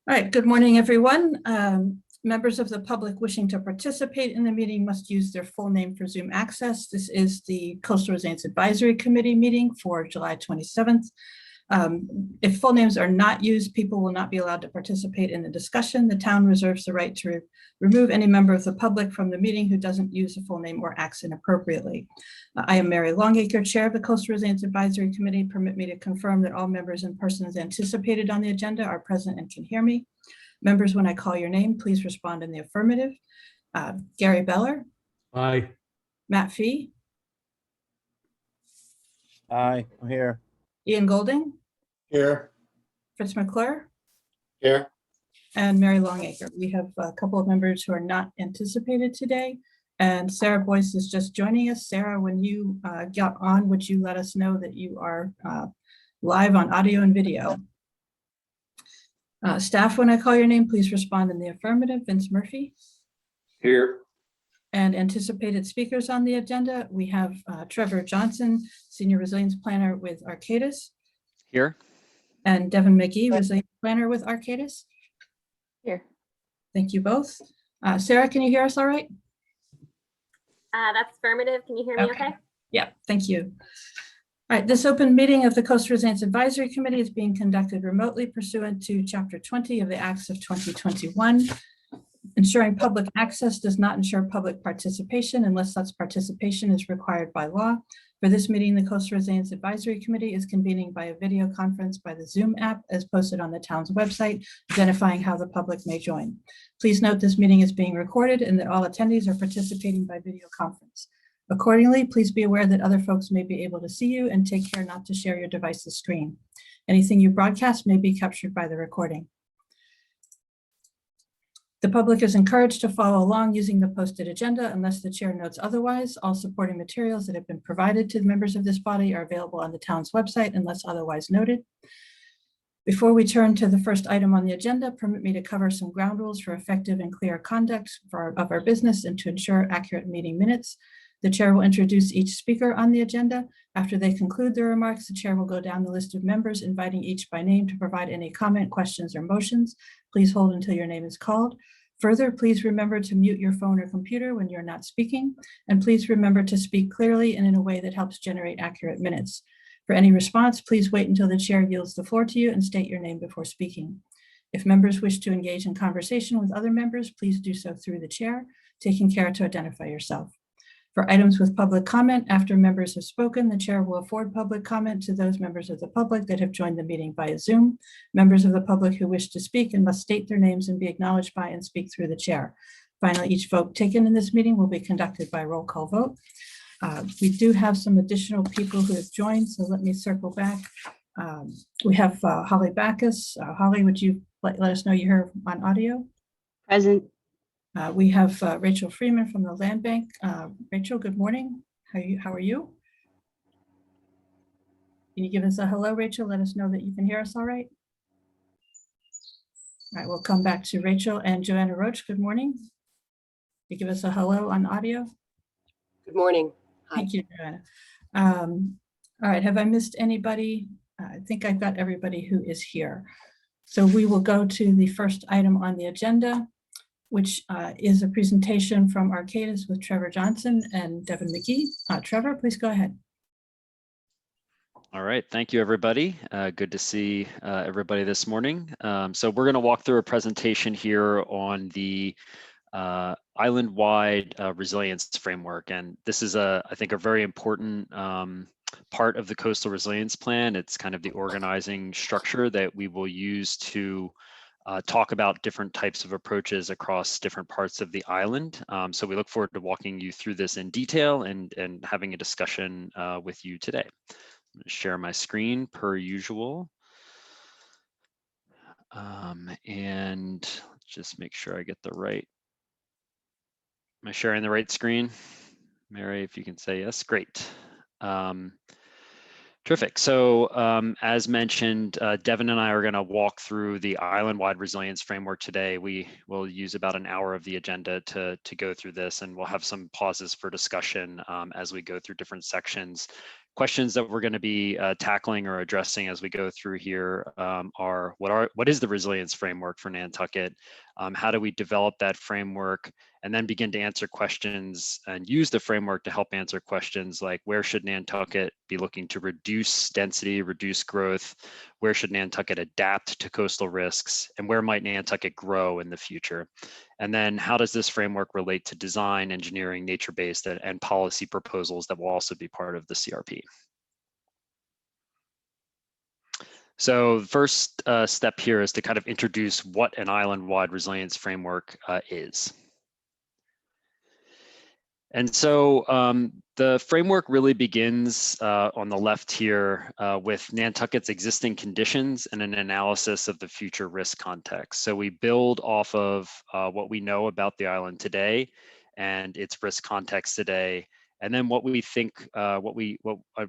All right, good morning, everyone. Members of the public wishing to participate in the meeting must use their full name for Zoom access. This is the Coastal Resilience Advisory Committee meeting for July 27th. If full names are not used, people will not be allowed to participate in the discussion. The town reserves the right to remove any member of the public from the meeting who doesn't use a full name or acts inappropriately. I am Mary Longacre, Chair of the Coastal Resilience Advisory Committee. Permit me to confirm that all members and persons anticipated on the agenda are present and can hear me. Members, when I call your name, please respond in the affirmative. Gary Beller. Aye. Matt Fee. Aye, I'm here. Ian Golding. Here. Fritz McClure. Here. And Mary Longacre. We have a couple of members who are not anticipated today. And Sarah Boyce is just joining us. Sarah, when you got on, would you let us know that you are live on audio and video? Staff, when I call your name, please respond in the affirmative. Vince Murphy. Here. And anticipated speakers on the agenda, we have Trevor Johnson, Senior Resilience Planner with Arcadis. Here. And Devin McGee, Resilience Planner with Arcadis. Here. Thank you both. Sarah, can you hear us all right? That's affirmative. Can you hear me okay? Yeah, thank you. All right, this open meeting of the Coastal Resilience Advisory Committee is being conducted remotely pursuant to Chapter 20 of the Acts of 2021. Ensuring public access does not ensure public participation unless such participation is required by law. For this meeting, the Coastal Resilience Advisory Committee is convening by a video conference by the Zoom app as posted on the town's website, identifying how the public may join. Please note this meeting is being recorded and that all attendees are participating by video conference. Accordingly, please be aware that other folks may be able to see you and take care not to share your device's screen. Anything you broadcast may be captured by the recording. The public is encouraged to follow along using the posted agenda unless the chair notes otherwise. All supporting materials that have been provided to the members of this body are available on the town's website unless otherwise noted. Before we turn to the first item on the agenda, permit me to cover some ground rules for effective and clear conduct of our business and to ensure accurate meeting minutes. The chair will introduce each speaker on the agenda. After they conclude their remarks, the chair will go down the list of members, inviting each by name to provide any comment, questions, or motions. Please hold until your name is called. Further, please remember to mute your phone or computer when you're not speaking, and please remember to speak clearly and in a way that helps generate accurate minutes. For any response, please wait until the chair yields the floor to you and state your name before speaking. If members wish to engage in conversation with other members, please do so through the chair, taking care to identify yourself. For items with public comment, after members have spoken, the chair will afford public comment to those members of the public that have joined the meeting via Zoom. Members of the public who wish to speak and must state their names and be acknowledged by and speak through the chair. Finally, each vote taken in this meeting will be conducted by roll call vote. We do have some additional people who have joined, so let me circle back. We have Holly Backus. Holly, would you let us know you're here on audio? Present. We have Rachel Freeman from the Land Bank. Rachel, good morning. How are you? Can you give us a hello, Rachel? Let us know that you can hear us all right. All right, we'll come back to Rachel and Joanna Roach. Good morning. Can you give us a hello on audio? Good morning. Hi. Thank you, Joanna. All right, have I missed anybody? I think I've got everybody who is here. So we will go to the first item on the agenda, which is a presentation from Arcadis with Trevor Johnson and Devin McGee. Trevor, please go ahead. All right, thank you, everybody. Good to see everybody this morning. So we're going to walk through a presentation here on the island-wide resilience framework. And this is, I think, a very important part of the Coastal Resilience Plan. It's kind of the organizing structure that we will use to talk about different types of approaches across different parts of the island. So we look forward to walking you through this in detail and having a discussion with you today. I'm going to share my screen per usual. And let's just make sure I get the right. Am I sharing the right screen? Mary, if you can say yes, great. Terrific. So as mentioned, Devin and I are going to walk through the island-wide resilience framework today. We will use about an hour of the agenda to go through this, and we'll have some pauses for discussion as we go through different sections. questions that we're going to be tackling or addressing as we go through here are what is the resilience framework for Nantucket? How do we develop that framework, and then begin to answer questions and use the framework to help answer questions like, where should Nantucket be looking to reduce density, reduce growth? Where should Nantucket adapt to coastal risks? And where might Nantucket grow in the future? And then how does this framework relate to design, engineering, nature-based, and policy proposals that will also be part of the CRP? So the first step here is to kind of introduce what an island-wide resilience framework is. And so the framework really begins on the left here with Nantucket's existing conditions and an analysis of the future risk context. So we build off of what we know about the island today and its risk context today, and then what we think,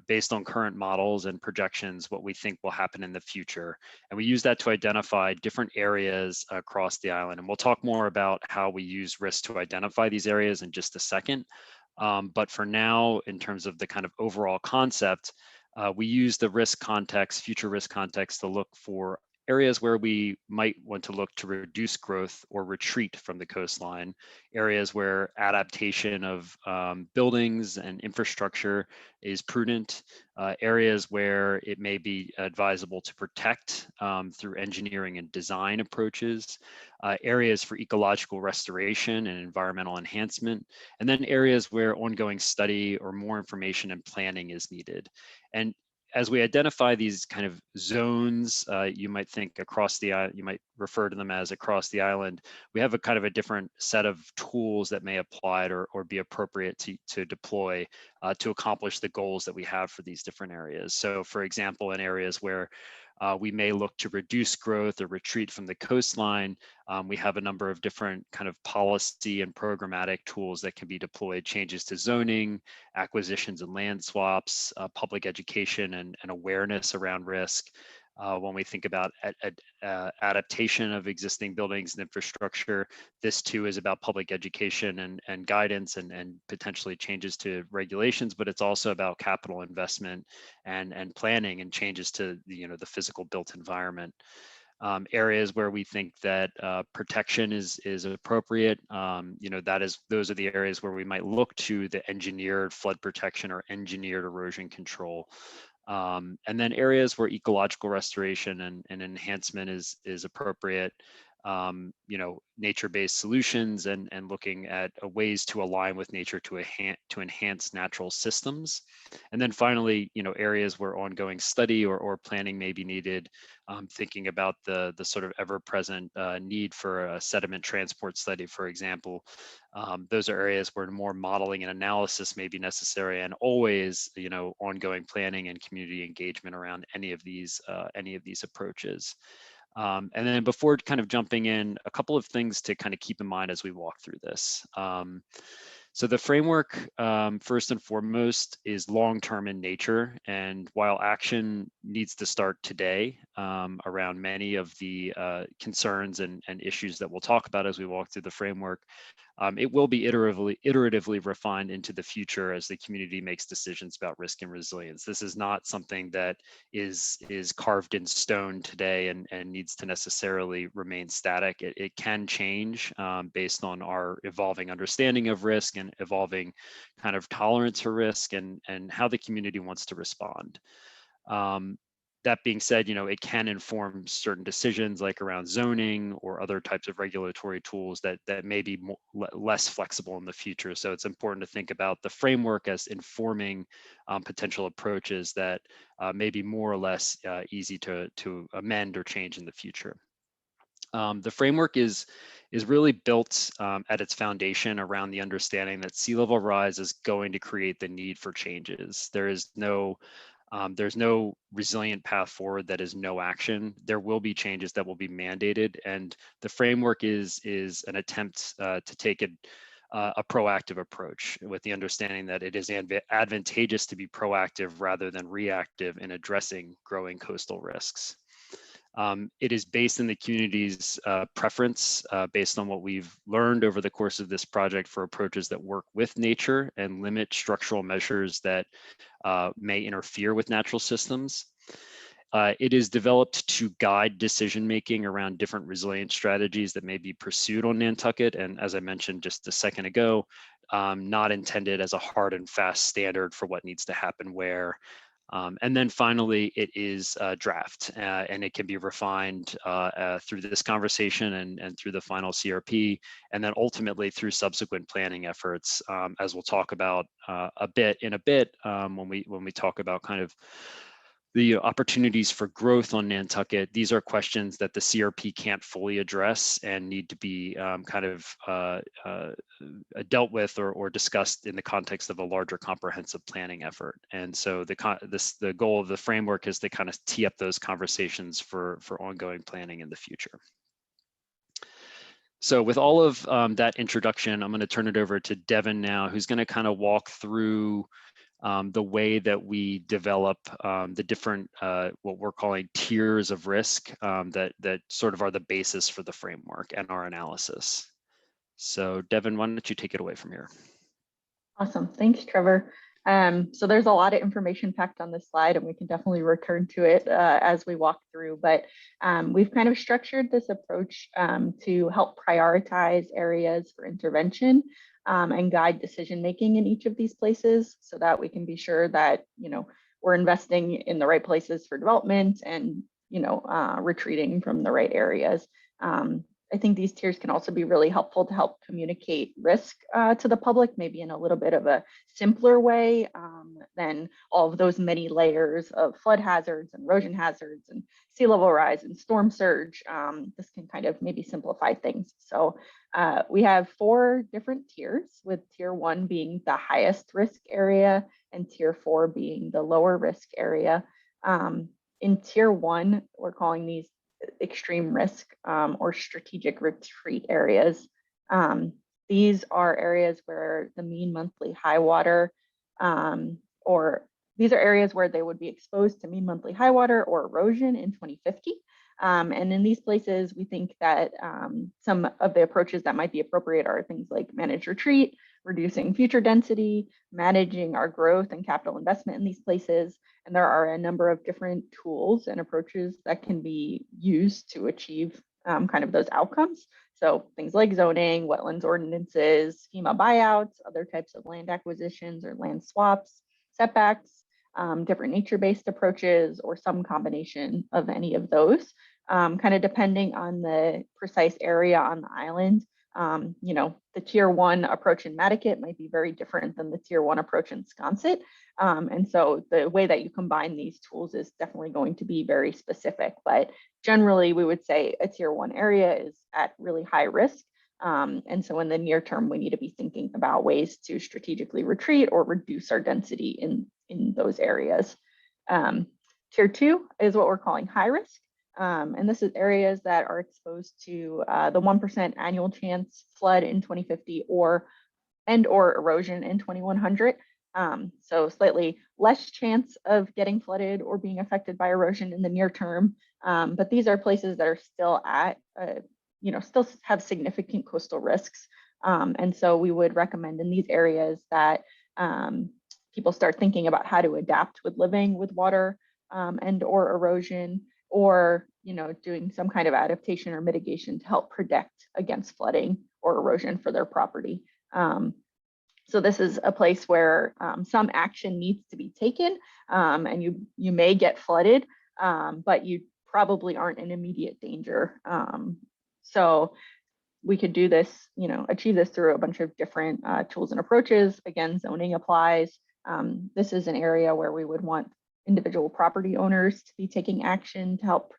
based on current models and projections, what we think will happen in the future. And we use that to identify different areas across the island. And we'll talk more about how we use risk to identify these areas in just a second. But for now, in terms of the kind of overall concept, we use the risk context, future risk context, to look for areas where we might want to look to reduce growth or retreat from the coastline, areas where adaptation of buildings and infrastructure is prudent, areas where it may be advisable to protect through engineering and design approaches, areas for ecological restoration and environmental enhancement, and then areas where ongoing study or more information and planning is needed. And as we identify these kind of zones, you might think across the island, you might refer to them as across the island. We have a kind of a different set of tools that may apply or be appropriate to deploy to accomplish the goals that we have for these different areas. So for example, in areas where we may look to reduce growth or retreat from the coastline, we have a number of different kind of policy and programmatic tools that can be deployed: changes to zoning, acquisitions and land swaps, public education and awareness around risk. When we think about adaptation of existing buildings and infrastructure, this too is about public education and guidance and potentially changes to regulations, but it's also about capital investment and planning and changes to the physical built environment. Areas where we think that protection is appropriate, those are the areas where we might look to the engineered flood protection or engineered erosion control. And then areas where ecological restoration and enhancement is appropriate, nature-based solutions and looking at ways to align with nature to enhance natural systems. And then finally, areas where ongoing study or planning may be needed, thinking about the sort of ever-present need for a sediment transport study, for example. Those are areas where more modeling and analysis may be necessary, and always, ongoing planning and community engagement around any of these approaches. And then before kind of jumping in, a couple of things to kind of keep in mind as we walk through this. So the framework, first and foremost, is long-term in nature. And while action needs to start today around many of the concerns and issues that we'll talk about as we walk through the framework, it will be iteratively refined into the future as the community makes decisions about risk and resilience. This is not something that is carved in stone today and needs to necessarily remain static. It can change based on our evolving understanding of risk and evolving kind of tolerance for risk and how the community wants to respond. That being said, it can inform certain decisions like around zoning or other types of regulatory tools that may be less flexible in the future. So it's important to think about the framework as informing potential approaches that may be more or less easy to amend or change in the future. The framework is really built at its foundation around the understanding that sea level rise is going to create the need for changes. There's no resilient path forward that is no action. There will be changes that will be mandated, and the framework is an attempt to take a proactive approach with the understanding that it is advantageous to be proactive rather than reactive in addressing growing coastal risks. It is based in the community's preference based on what we've learned over the course of this project for approaches that work with nature and limit structural measures that may interfere with natural systems. It is developed to guide decision-making around different resilience strategies that may be pursued on Nantucket. And as I mentioned just a second ago, not intended as a hard and fast standard for what needs to happen where. And then finally, it is a draft and it can be refined through this conversation and through the final CRP, and then ultimately through subsequent planning efforts, as we'll talk about a bit when we talk about kind of the opportunities for growth on Nantucket. These are questions that the CRP can't fully address and need to be dealt with or discussed in the context of a larger comprehensive planning effort. And so the goal of the framework is to kind of tee up those conversations for ongoing planning in the future. So with all of that introduction, I'm going to turn it over to Devin now, who's going to kind of walk through the way that we develop the different, what we're calling tiers of risk that sort of are the basis for the framework and our analysis. So Devin, why don't you take it away from here? Awesome, thanks, Trevor. So there's a lot of information packed on this slide, and we can definitely return to it as we walk through, but we've kind of structured this approach to help prioritize areas for intervention and guide decision-making in each of these places so that we can be sure that, we're investing in the right places for development and, retreating from the right areas. I think these tiers can also be really helpful to help communicate risk to the public, maybe in a little bit of a simpler way than all of those many layers of flood hazards and erosion hazards and sea level rise and storm surge. This can kind of maybe simplify things. So we have 4 different tiers, with tier 1 being the highest risk area and tier 4 being the lower risk area. In tier 1, we're calling these extreme risk or strategic retreat areas. These are areas where the mean monthly high water, or these are areas where they would be exposed to mean monthly high water or erosion in 2050. And in these places, we think that some of the approaches that might be appropriate are things like managed retreat, reducing future density, managing our growth and capital investment in these places. And there are a number of different tools and approaches that can be used to achieve kind of those outcomes. So things like zoning, wetlands ordinances, FEMA buyouts, other types of land acquisitions or land swaps, setbacks, different nature-based approaches, or some combination of any of those, kind of depending on the precise area on the island. The tier 1 approach in Nantucket might be very different than the tier 1 approach in Sconset. And so the way that you combine these tools is definitely going to be very specific, but generally we would say a tier 1 area is at really high risk. And so in the near term, we need to be thinking about ways to strategically retreat or reduce our density in those areas. Tier 2 is what we're calling high risk. And this is areas that are exposed to the 1% annual chance flood in 2050 or erosion in 2100. So slightly less chance of getting flooded or being affected by erosion in the near term. But these are places that are still at, still have significant coastal risks. And so we would recommend in these areas that people start thinking about how to adapt with living with water and or erosion, or doing some kind of adaptation or mitigation to help protect against flooding or erosion for their property. So this is a place where some action needs to be taken, and you may get flooded, but you probably aren't in immediate danger. So we could do this, achieve this through a bunch of different tools and approaches. Again, zoning applies. This is an area where we would want individual property owners to be taking action to help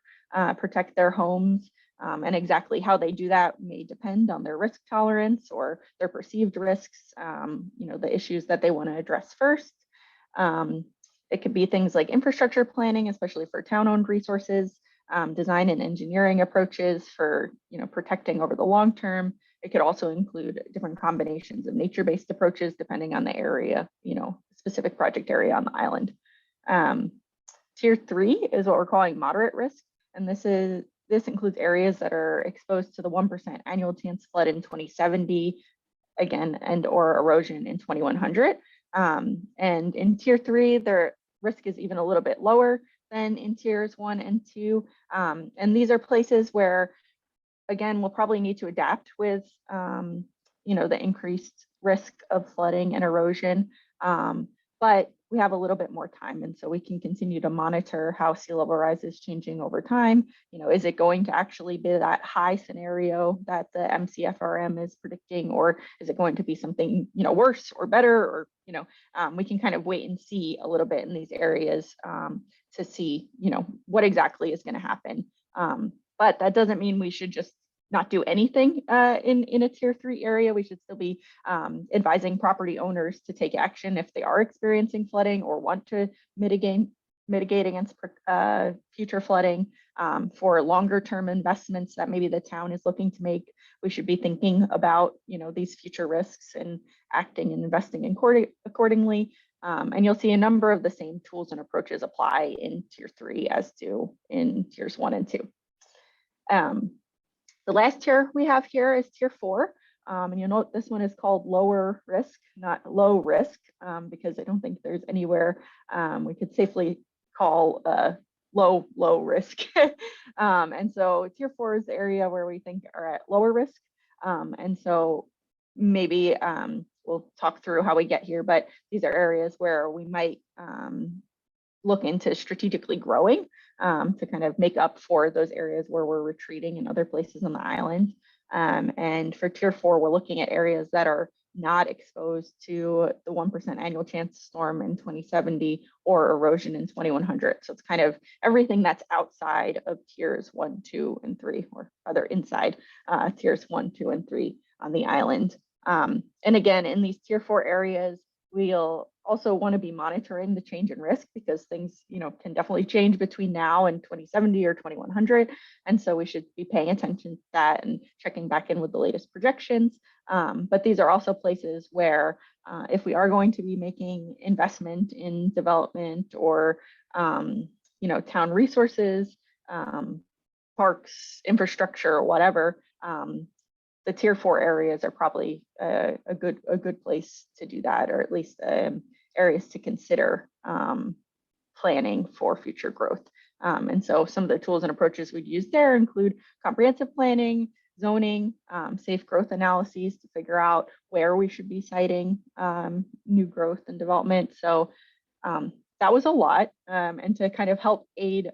protect their homes. And exactly how they do that may depend on their risk tolerance or their perceived risks, the issues that they want to address first. It could be things like infrastructure planning, especially for town-owned resources, design and engineering approaches for protecting over the long term. It could also include different combinations of nature-based approaches depending on the area, specific project area on the island. Tier 3 is what we're calling moderate risk. And this includes areas that are exposed to the 1% annual chance flood in 2070, again, and or erosion in 2100. And in tier 3, their risk is even a little bit lower than in tiers 1 and 2. And these are places where, again, we'll probably need to adapt with, the increased risk of flooding and erosion. But we have a little bit more time, and so we can continue to monitor how sea level rise is changing over time. Is it going to actually be that high scenario that the MCFRM is predicting, or is it going to be something worse or better? Or we can kind of wait and see a little bit in these areas to see what exactly is going to happen. But that doesn't mean we should just not do anything in a tier 3 area. We should still be advising property owners to take action if they are experiencing flooding or want to mitigate against future flooding. For longer term investments that maybe the town is looking to make, we should be thinking about these future risks and acting and investing accordingly. And you'll see a number of the same tools and approaches apply in tier 3 as do in tiers 1 and 2. The last tier we have here is tier 4. And you'll note this one is called lower risk, not low risk, because I don't think there's anywhere we could safely call low risk. And so tier 4 is the area where we think are at lower risk. And so maybe we'll talk through how we get here, but these are areas where we might look into strategically growing to kind of make up for those areas where we're retreating in other places on the island. And for tier 4, we're looking at areas that are not exposed to the 1% annual chance storm in 2070 or erosion in 2100. So it's kind of everything that's outside of tiers 1, 2, and 3, or rather inside tiers 1, 2, and 3 on the island. And again, in these tier 4 areas, we'll also want to be monitoring the change in risk, because things can definitely change between now and 2070 or 2100. And so we should be paying attention to that and checking back in with the latest projections. But these are also places where if we are going to be making investment in development or town resources, parks, infrastructure, or whatever, the tier 4 areas are probably a good place to do that, or at least areas to consider planning for future growth. And so some of the tools and approaches we'd use there include comprehensive planning, zoning, safe growth analyses to figure out where we should be siting new growth and development. So that was a lot. And to kind of help aid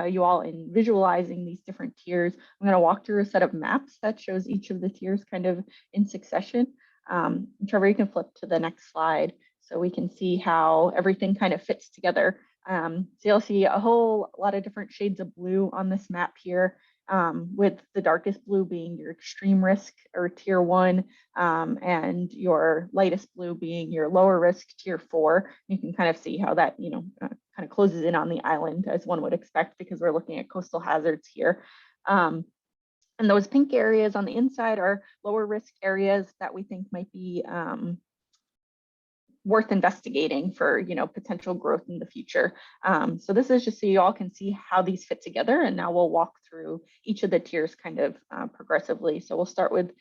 you all in visualizing these different tiers, I'm going to walk through a set of maps that shows each of the tiers kind of in succession. Trevor, you can flip to the next slide so we can see how everything kind of fits together. So you'll see a whole lot of different shades of blue on this map here, with the darkest blue being your extreme risk or tier 1, and your lightest blue being your lower risk tier 4. You can kind of see how that kind of closes in on the island, as one would expect, because we're looking at coastal hazards here. And those pink areas on the inside are lower risk areas that we think might be worth investigating for potential growth in the future. So this is just so you all can see how these fit together, and now we'll walk through each of the tiers kind of progressively. So we'll start with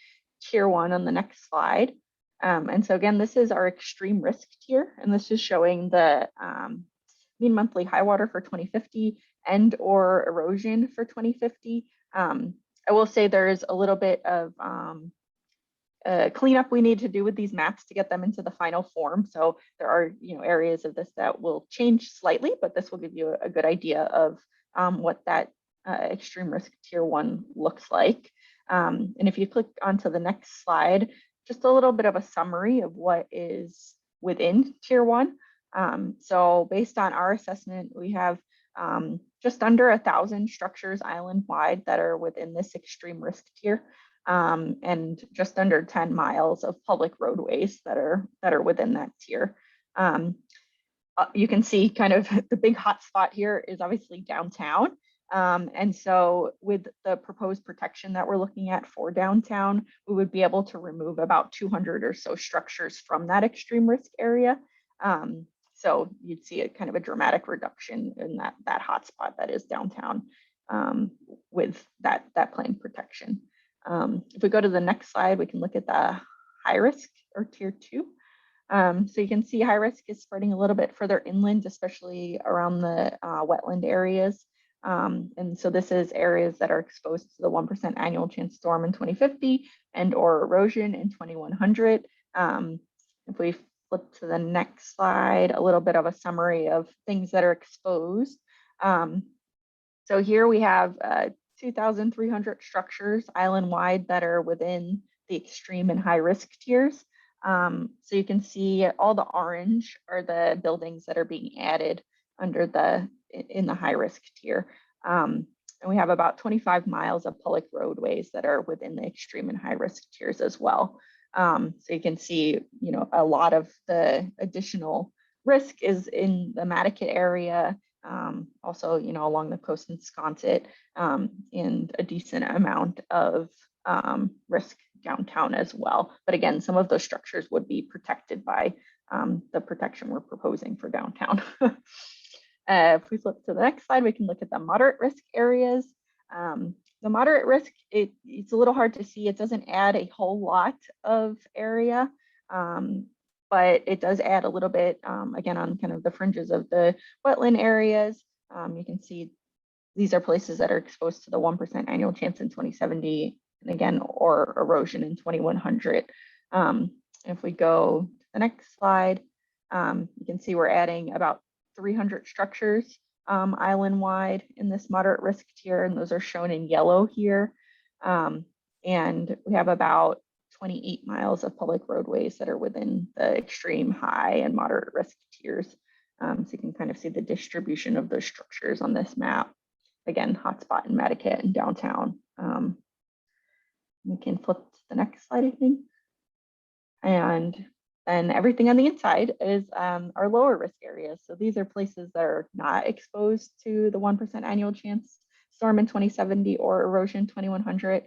tier 1 on the next slide. And so again, this is our extreme risk tier, and this is showing the mean monthly high water for 2050 and or erosion for 2050. I will say there's a little bit of cleanup we need to do with these maps to get them into the final form. So there are areas of this that will change slightly, but this will give you a good idea of what that extreme risk tier 1 looks like. And if you click onto the next slide, just a little bit of a summary of what is within tier 1. So based on our assessment, we have just under 1,000 structures island-wide that are within this extreme risk tier. And just under 10 miles of public roadways that are within that tier. You can see kind of the big hot spot here is obviously downtown. And so with the proposed protection that we're looking at for downtown, we would be able to remove about 200 or so structures from that extreme risk area. So you'd see a kind of a dramatic reduction in that hot spot that is downtown. with that plane protection. If we go to the next slide, we can look at the high risk or tier 2. So you can see high risk is spreading a little bit further inland, especially around the wetland areas. And so this is areas that are exposed to the 1% annual chance storm in 2050 and or erosion in 2100. If we flip to the next slide, a little bit of a summary of things that are exposed. So here we have 2,300 structures island-wide that are within the extreme and high risk tiers. So you can see all the orange are the buildings that are being added under in the high risk tier. And we have about 25 miles of public roadways that are within the extreme and high risk tiers as well. So you can see, a lot of the additional risk is in the Nantucket area, also, along the coast in Sconset, and a decent amount of risk downtown as well. But again, some of those structures would be protected by the protection we're proposing for downtown. If we flip to the next slide, we can look at the moderate risk areas. The moderate risk, it's a little hard to see. It doesn't add a whole lot of area, but it does add a little bit, again, on kind of the fringes of the wetland areas. You can see these are places that are exposed to the 1% annual chance in 2070, and again, or erosion in 2100. If we go to the next slide, you can see we're adding about 300 structures island-wide in this moderate risk tier, and those are shown in yellow here. And we have about 28 miles of public roadways that are within the extreme, high, and moderate risk tiers. So you can kind of see the distribution of those structures on this map. Again, hotspot in Nantucket and downtown. We can flip to the next slide, I think. And everything on the inside is our lower risk areas. So these are places that are not exposed to the 1% annual chance storm in 2070 or erosion 2100.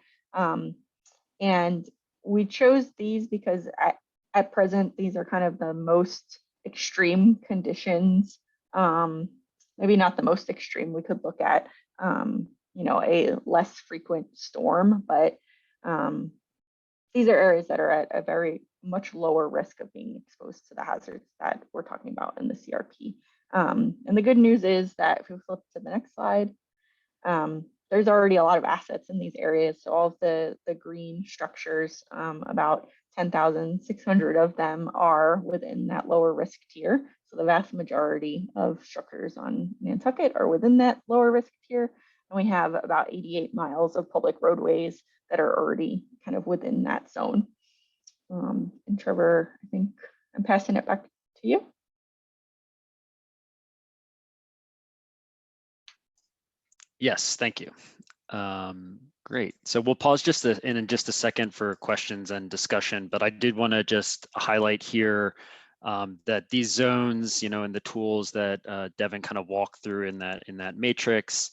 And we chose these because at present, these are kind of the most extreme conditions. Maybe not the most extreme. We could look at, a less frequent storm, but these are areas that are at a very much lower risk of being exposed to the hazards that we're talking about in the CRP. And the good news is that if we flip to the next slide, there's already a lot of assets in these areas. So all of the green structures, about 10,600 of them are within that lower risk tier. So the vast majority of structures on Nantucket are within that lower risk tier. And we have about 88 miles of public roadways that are already kind of within that zone. And Trevor, I think I'm passing it back to you. Yes, thank you. Great. So we'll pause in just a second for questions and discussion, but I did want to just highlight here that these zones, and the tools that Devin kind of walked through in that matrix,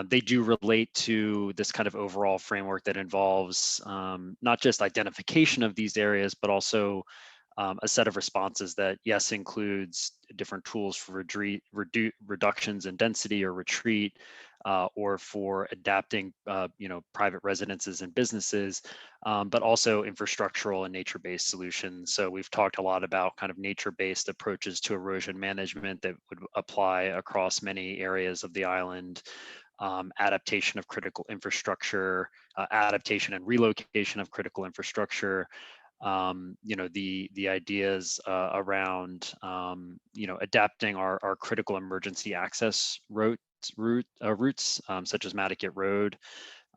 they do relate to this kind of overall framework that involves not just identification of these areas, but also a set of responses that, yes, includes different tools for reductions in density or retreat, or for adapting, private residences and businesses, but also infrastructural and nature-based solutions. So we've talked a lot about kind of nature-based approaches to erosion management that would apply across many areas of the island. Adaptation of critical infrastructure, adaptation and relocation of critical infrastructure, the ideas around, adapting our critical emergency access routes, such as Nantucket Road,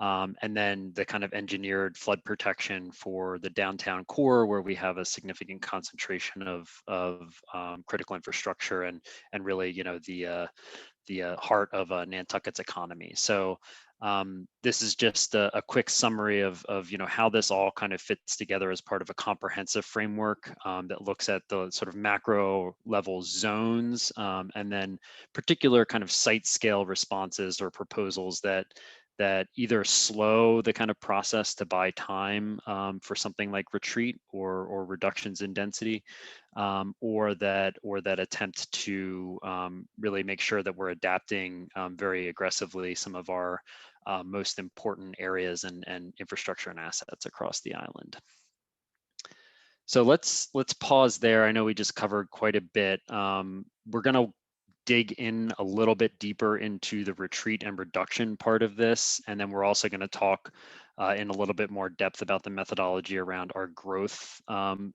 and then the kind of engineered flood protection for the downtown core, where we have a significant concentration of critical infrastructure and really, the heart of Nantucket's economy. So this is just a quick summary of how this all kind of fits together as part of a comprehensive framework that looks at the sort of macro level zones, and then particular kind of site scale responses or proposals that that either slow the kind of process to buy time for something like retreat or reductions in density, or that attempt to really make sure that we're adapting very aggressively some of our most important areas and infrastructure and assets across the island. So let's pause there. I know we just covered quite a bit. We're going to dig in a little bit deeper into the retreat and reduction part of this, and then we're also going to talk in a little bit more depth about the methodology around our growth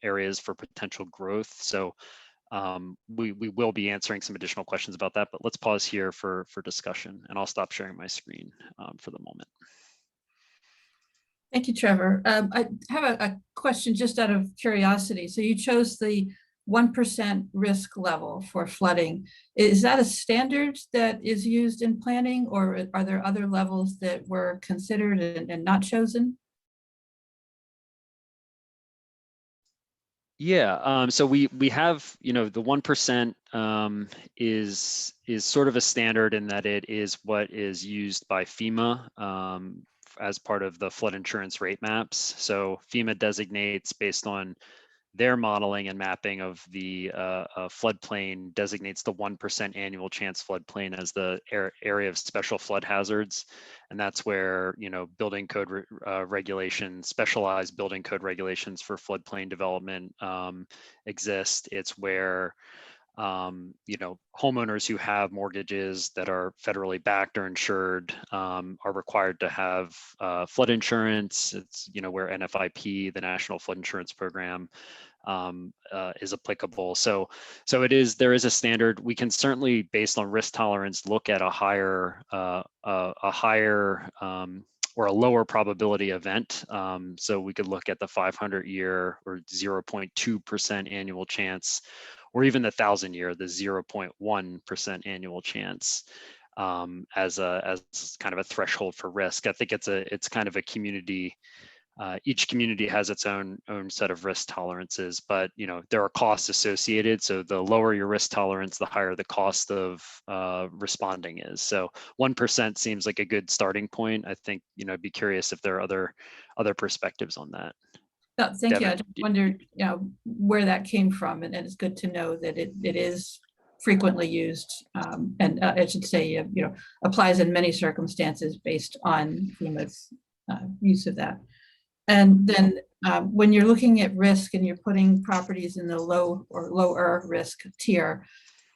areas for potential growth. So we will be answering some additional questions about that, but let's pause here for discussion, and I'll stop sharing my screen for the moment. Thank you, Trevor. I have a question just out of curiosity. So you chose the 1% risk level for flooding. Is that a standard that is used in planning, or are there other levels that were considered and not chosen? Yeah, so we have, the 1% is sort of a standard in that it is what is used by FEMA as part of the flood insurance rate maps. So FEMA designates, based on their modeling and mapping of the floodplain, designates the 1% annual chance floodplain as the area of special flood hazards. And that's where, building code regulations, specialized building code regulations for floodplain development exist. It's where homeowners who have mortgages that are federally backed or insured are required to have flood insurance. It's, where NFIP, the National Flood Insurance Program, is applicable. So there is a standard. We can certainly, based on risk tolerance, look at a higher or a lower probability event. So we could look at the 500-year or 0.2% annual chance, or even the 1,000-year, the 0.1% annual chance, as kind of a threshold for risk. I think it's kind of a community. Each community has its own set of risk tolerances, but there are costs associated. So the lower your risk tolerance, the higher the cost of responding is. So 1% seems like a good starting point. I think I'd be curious if there are other perspectives on that. Thank you. I Devin, just wondered, where that came from, and it's good to know that it is frequently used, and I should say, applies in many circumstances based on FEMA's use of that. And then when you're looking at risk and you're putting properties in the low or lower risk tier,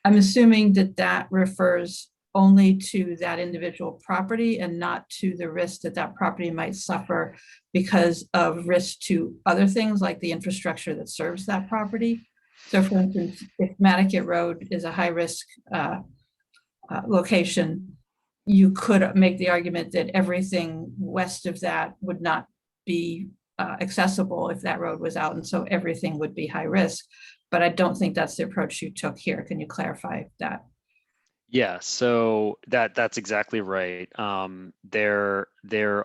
I'm assuming that refers only to that individual property and not to the risk that property might suffer because of risk to other things like the infrastructure that serves that property. So for instance, if Nantucket Road is a high risk location, you could make the argument that everything west of that would not be accessible if that road was out, and so everything would be high risk. But I don't think that's the approach you took here. Can you clarify that? Yeah, so that's exactly right. There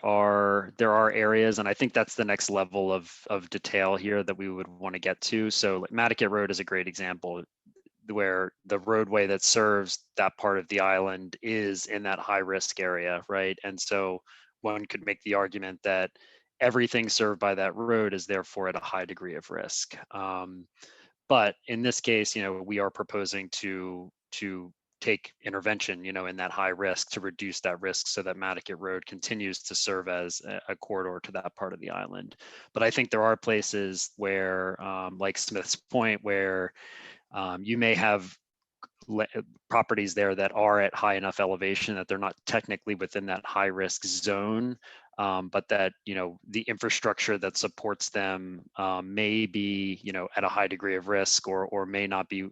are areas, and I think that's the next level of detail here that we would want to get to. So like Nantucket Road is a great example, where the roadway that serves that part of the island is in that high risk area, right? And so one could make the argument that everything served by that road is therefore at a high degree of risk. But in this case, we are proposing to take intervention, in that high risk to reduce that risk so that Nantucket Road continues to serve as a corridor to that part of the island. But I think there are places where, like Smith's Point, where you may have properties there that are at high enough elevation that they're not technically within that high risk zone, but that the infrastructure that supports them may be at a high degree of risk, or may not be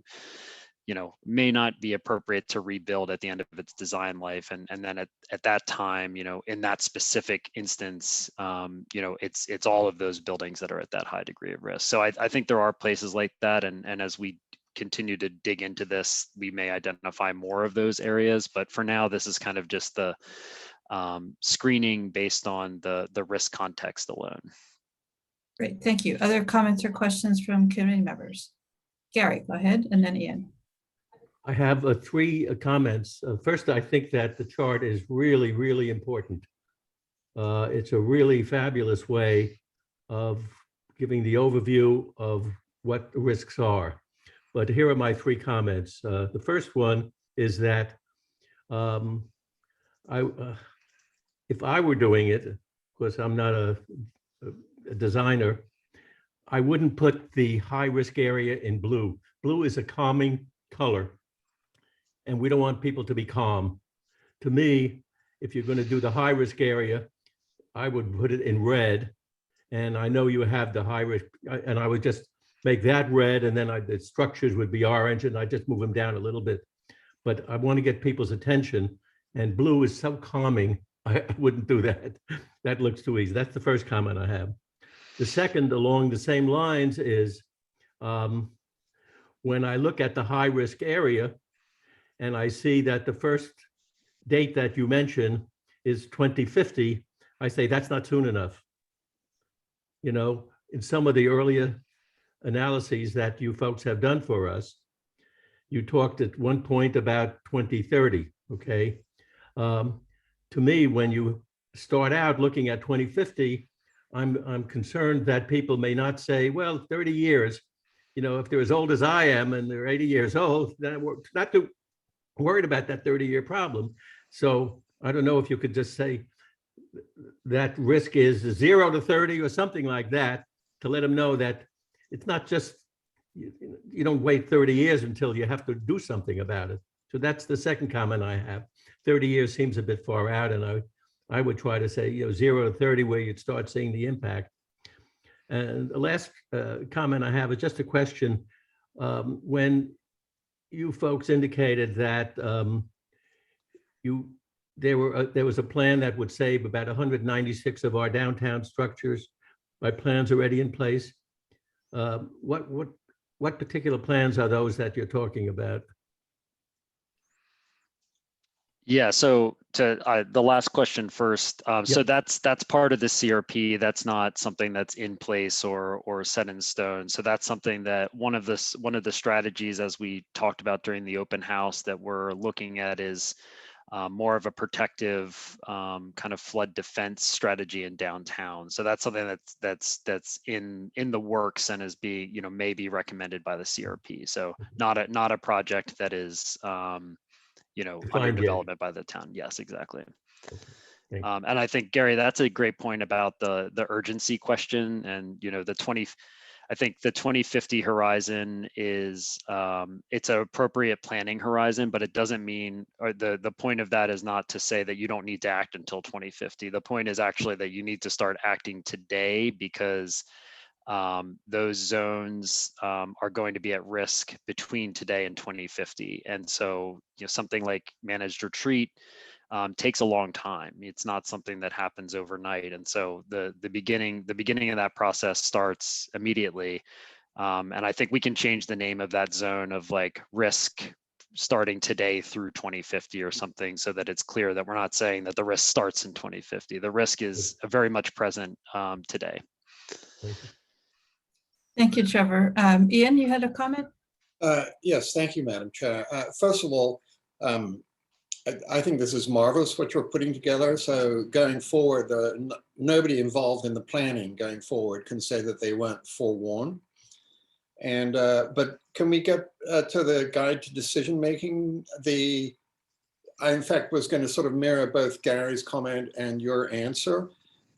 appropriate to rebuild at the end of its design life. And then at that time, in that specific instance, it's all of those buildings that are at that high degree of risk. So I think there are places like that, and as we continue to dig into this, we may identify more of those areas. But for now, this is kind of just the screening based on the risk context alone. Great, thank you. Other comments or questions from committee members? Gary, go ahead, and then Ian. I have three comments. First, I think that the chart is really, really important. It's a really fabulous way of giving the overview of what the risks are. But here are my 3 comments. The first one is that if I were doing it, of course, I'm not a designer, I wouldn't put the high risk area in blue. Blue is a calming color, and we don't want people to be calm. To me, if you're going to do the high risk area, I would put it in red. And I know you have the high risk, and I would just make that red, and then the structures would be orange, and I just move them down a little bit. But I want to get people's attention, and blue is so calming, I wouldn't do that. That looks too easy. That's the first comment I have. The second, along the same lines, is when I look at the high risk area, and I see that the first date that you mentioned is 2050, I say that's not soon enough. You know, in some of the earlier analyses that you folks have done for us, you talked at one point about 2030, okay? To me, when you start out looking at 2050, I'm concerned that people may not say, well, 30 years, you know, if they're as old as I am and they're 80 years old, then we're not too worried about that 30-year problem. So I don't know if you could just say that risk is 0 to 30 or something like that, to let them know that it's not just, you don't wait 30 years until you have to do something about it. So that's the second comment I have. 30 years seems a bit far out, and I would try to say, you know, 0 to 30 where you'd start seeing the impact. And the last comment I have is just a question. When you folks indicated that there was a plan that would save about 196 of our downtown structures. My plans already in place. What particular plans are those that you're talking about? Yeah, so to the last question first. So that's part of the CRP. That's not something that's in place or set in stone. So that's something that one of the strategies, as we talked about during the open house, that we're looking at is more of a protective kind of flood defense strategy in downtown. So that's something that's in the works and is may be recommended by the CRP. So not a project that is under development by the town. Yes, exactly. Okay. And I think, Gary, that's a great point about the urgency question. And I think the 2050 horizon is it's an appropriate planning horizon, but it doesn't mean, or the point of that is not to say that you don't need to act until 2050. The point is actually that you need to start acting today, because those zones are going to be at risk between today and 2050. And so, something like managed retreat takes a long time. It's not something that happens overnight. And so the beginning of that process starts immediately. And I think we can change the name of that zone of like risk starting today through 2050 or something, so that it's clear that we're not saying that the risk starts in 2050. The risk is very much present today. Thank you. Thank you, Trevor. Ian, you had a comment? Yes, thank you, Madam Chair. First of all, I think this is marvelous what you're putting together. So going forward, nobody involved in the planning going forward can say that they weren't forewarned. And but can we get to the guide to decision making? I in fact was going to sort of mirror both Gary's comment and your answer,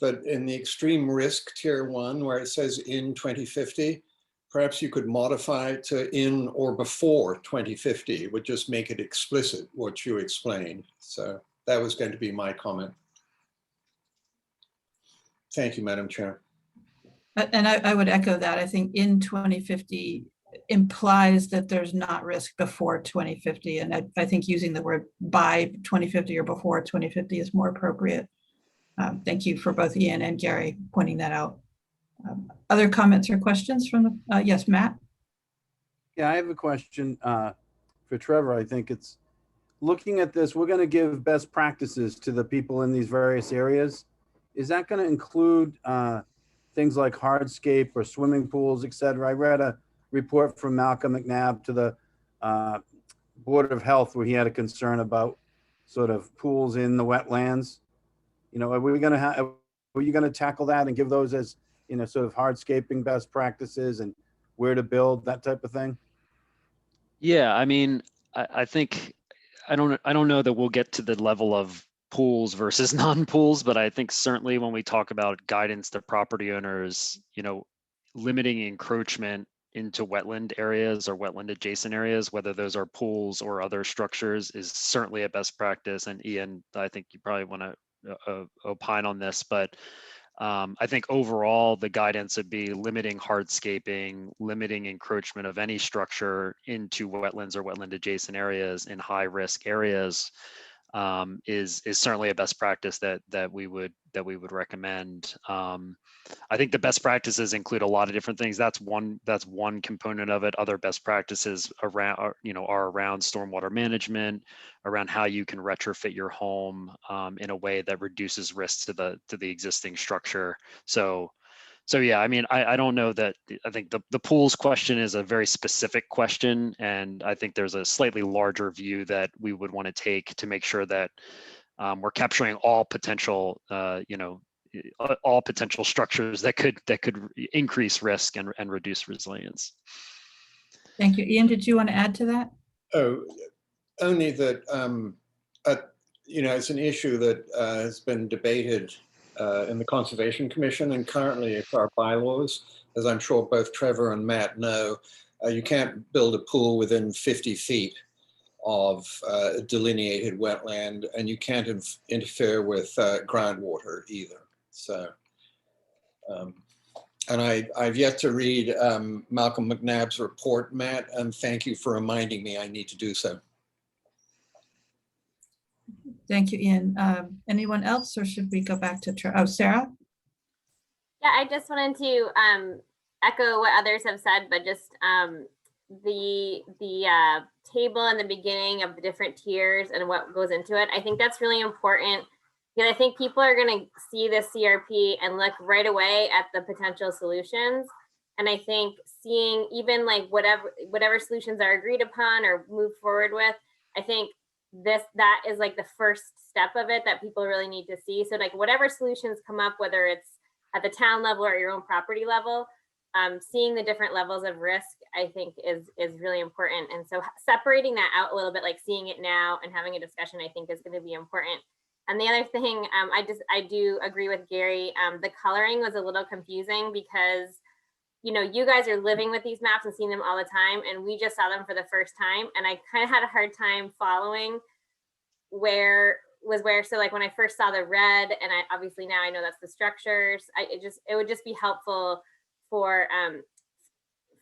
but in the extreme risk tier 1, where it says in 2050, perhaps you could modify it to in or before 2050. It would just make it explicit what you explained. So that was going to be my comment. Thank you, Madam Chair. And I would echo that. I think in 2050 implies that there's not risk before 2050. And I think using the word by 2050 or before 2050 is more appropriate. Thank you for both Ian and Gary pointing that out. Other comments or questions from the, yes, Matt? Yeah, I have a question for Trevor. I think it's looking at this, we're going to give best practices to the people in these various areas. Is that going to include things like hardscape or swimming pools, et cetera? I read a report from Malcolm McNabb to the Board of Health where he had a concern about sort of pools in the wetlands. You know, are we going to have, are you going to tackle that and give those as, you know, sort of hardscaping best practices and where to build, that type of thing? Yeah, I mean, I think I don't know that we'll get to the level of pools versus non-pools, but I think certainly when we talk about guidance to property owners, you know, limiting encroachment into wetland areas or wetland adjacent areas, whether those are pools or other structures, is certainly a best practice. And Ian, I think you probably want to opine on this, but I think overall the guidance would be limiting hardscaping, limiting encroachment of any structure into wetlands or wetland adjacent areas in high risk areas is certainly a best practice that we would recommend. I think the best practices include a lot of different things. That's one component of it. Other best practices around are around stormwater management, around how you can retrofit your home in a way that reduces risk to the existing structure. So yeah, I mean, I don't know that, I think the pools question is a very specific question, and I think there's a slightly larger view that we would want to take to make sure that we're capturing all potential, all potential structures that could increase risk and reduce resilience. Thank you. Ian, did you want to add to that? Oh, only that, you know, it's an issue that has been debated in the Conservation Commission, and currently it's our bylaws. As I'm sure both Trevor and Matt know, you can't build a pool within 50 feet of delineated wetland, and you can't interfere with groundwater either. So, and I've yet to read Malcolm McNabb's report, Matt, and thank you for reminding me I need to do so. Thank you, Ian. Anyone else, or should we go back to, Sarah? Yeah, I just wanted to echo what others have said, but just the table in the beginning of the different tiers and what goes into it. I think that's really important, because I think people are going to see the CRP and look right away at the potential solutions. And I think seeing even like whatever solutions are agreed upon or move forward with, I think that is like the first step of it that people really need to see. So like whatever solutions come up, whether it's at the town level or your own property level, seeing the different levels of risk, I think is really important. And so separating that out a little bit, like seeing it now and having a discussion, I think is going to be important. And the other thing, I do agree with Gary. The coloring was a little confusing because, you know, you guys are living with these maps and seeing them all the time, and we just saw them for the first time. And I kind of had a hard time following where was where. So like when I first saw the red, and I obviously now I know that's the structures, it would just be helpful for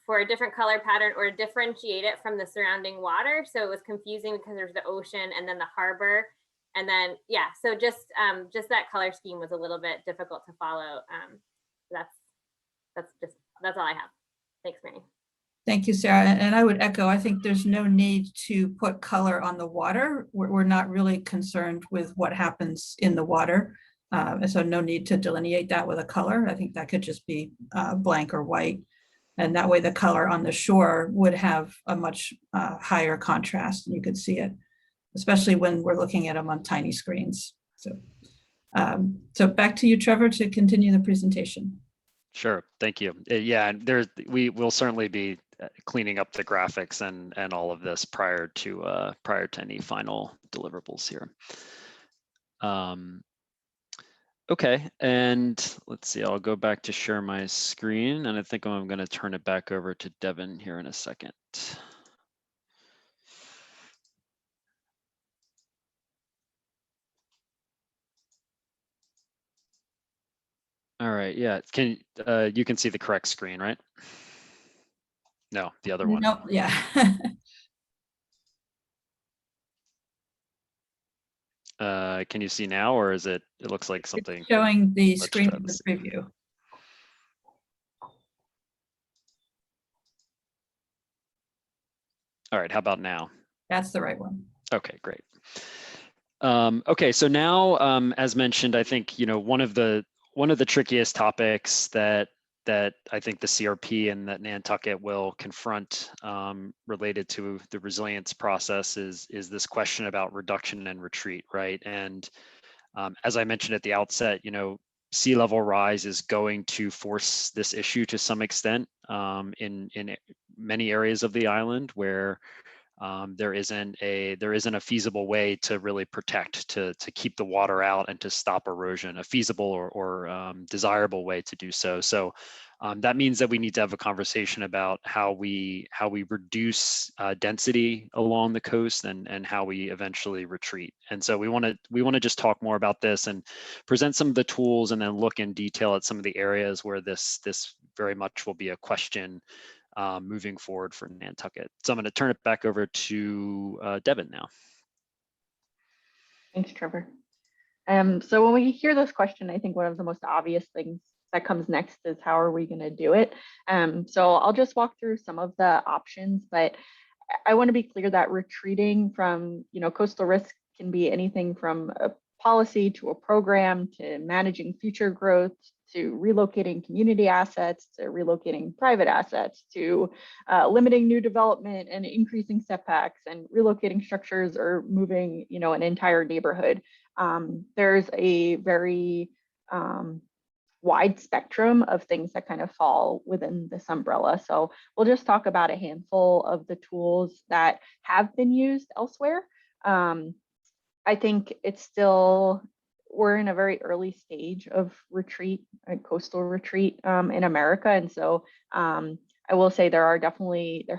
a different color pattern or differentiate it from the surrounding water. So it was confusing because there's the ocean and then the harbor. And then, yeah, so just that color scheme was a little bit difficult to follow. That's all I have. Thanks, Mary. Thank you, Sarah. And I would echo, I think there's no need to put color on the water. We're not really concerned with what happens in the water. And so no need to delineate that with a color. I think that could just be blank or white. And that way the color on the shore would have a much higher contrast, and you could see it, especially when we're looking at them on tiny screens. So back to you, Trevor, to continue the presentation. Sure, thank you. Yeah, and we will certainly be cleaning up the graphics and all of this prior to any final deliverables here. Okay, and let's see, I'll go back to share my screen, and I think I'm going to turn it back over to Devin here in a second. All right, yeah, you can see the correct screen, right? No, the other one. Nope, yeah. Can you see now, or is it looks like something? It's showing the Let's screen try of the this. preview. All right, how about now? That's the right one. Okay, great. Okay, so now, as mentioned, I think, you know, one of the trickiest topics that I think the CRP and that Nantucket will confront related to the resilience process is this question about reduction and retreat, right? And As I mentioned at the outset, sea level rise is going to force this issue to some extent in many areas of the island where there isn't a feasible way to really protect, to keep the water out and to stop erosion, a feasible or desirable way to do so. So that means that we need to have a conversation about how we reduce density along the coast and how we eventually retreat. And so we want to just talk more about this and present some of the tools, and then look in detail at some of the areas where this very much will be a question moving forward for Nantucket. So I'm going to turn it back over to Devin now. Thanks, Trevor. So when we hear this question, I think one of the most obvious things that comes next is how are we going to do it? So I'll just walk through some of the options, but I want to be clear that retreating from, coastal risk can be anything from a policy to a program to managing future growth to relocating community assets to relocating private assets to limiting new development and increasing setbacks and relocating structures or moving, an entire neighborhood. There's a very wide spectrum of things that kind of fall within this umbrella. So we'll just talk about a handful of the tools that have been used elsewhere. I think we're in a very early stage of retreat, coastal retreat in America. And so I will say there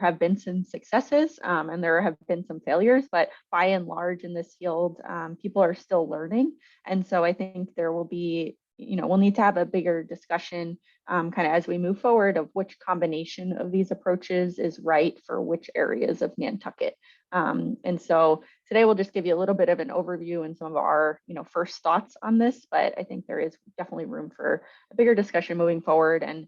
have been some successes and there have been some failures, but by and large in this field, people are still learning. And so I think there will be, we'll need to have a bigger discussion kind of as we move forward of which combination of these approaches is right for which areas of Nantucket. And so today we'll just give you a little bit of an overview and some of our, first thoughts on this, but I think there is definitely room for a bigger discussion moving forward, and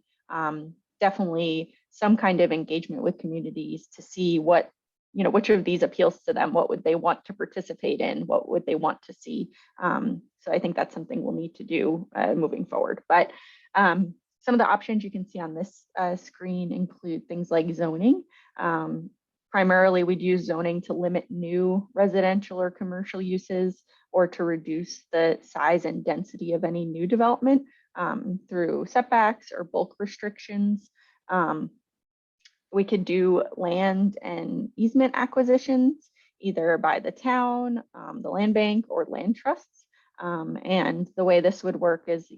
definitely some kind of engagement with communities to see what, which of these appeals to them, what would they want to participate in, what would they want to see. So I think that's something we'll need to do moving forward. But some of the options you can see on this screen include things like zoning. Primarily, we'd use zoning to limit new residential or commercial uses or to reduce the size and density of any new development through setbacks or bulk restrictions. We could do land and easement acquisitions, either by the town, the land bank, or land trusts. And the way this would work is,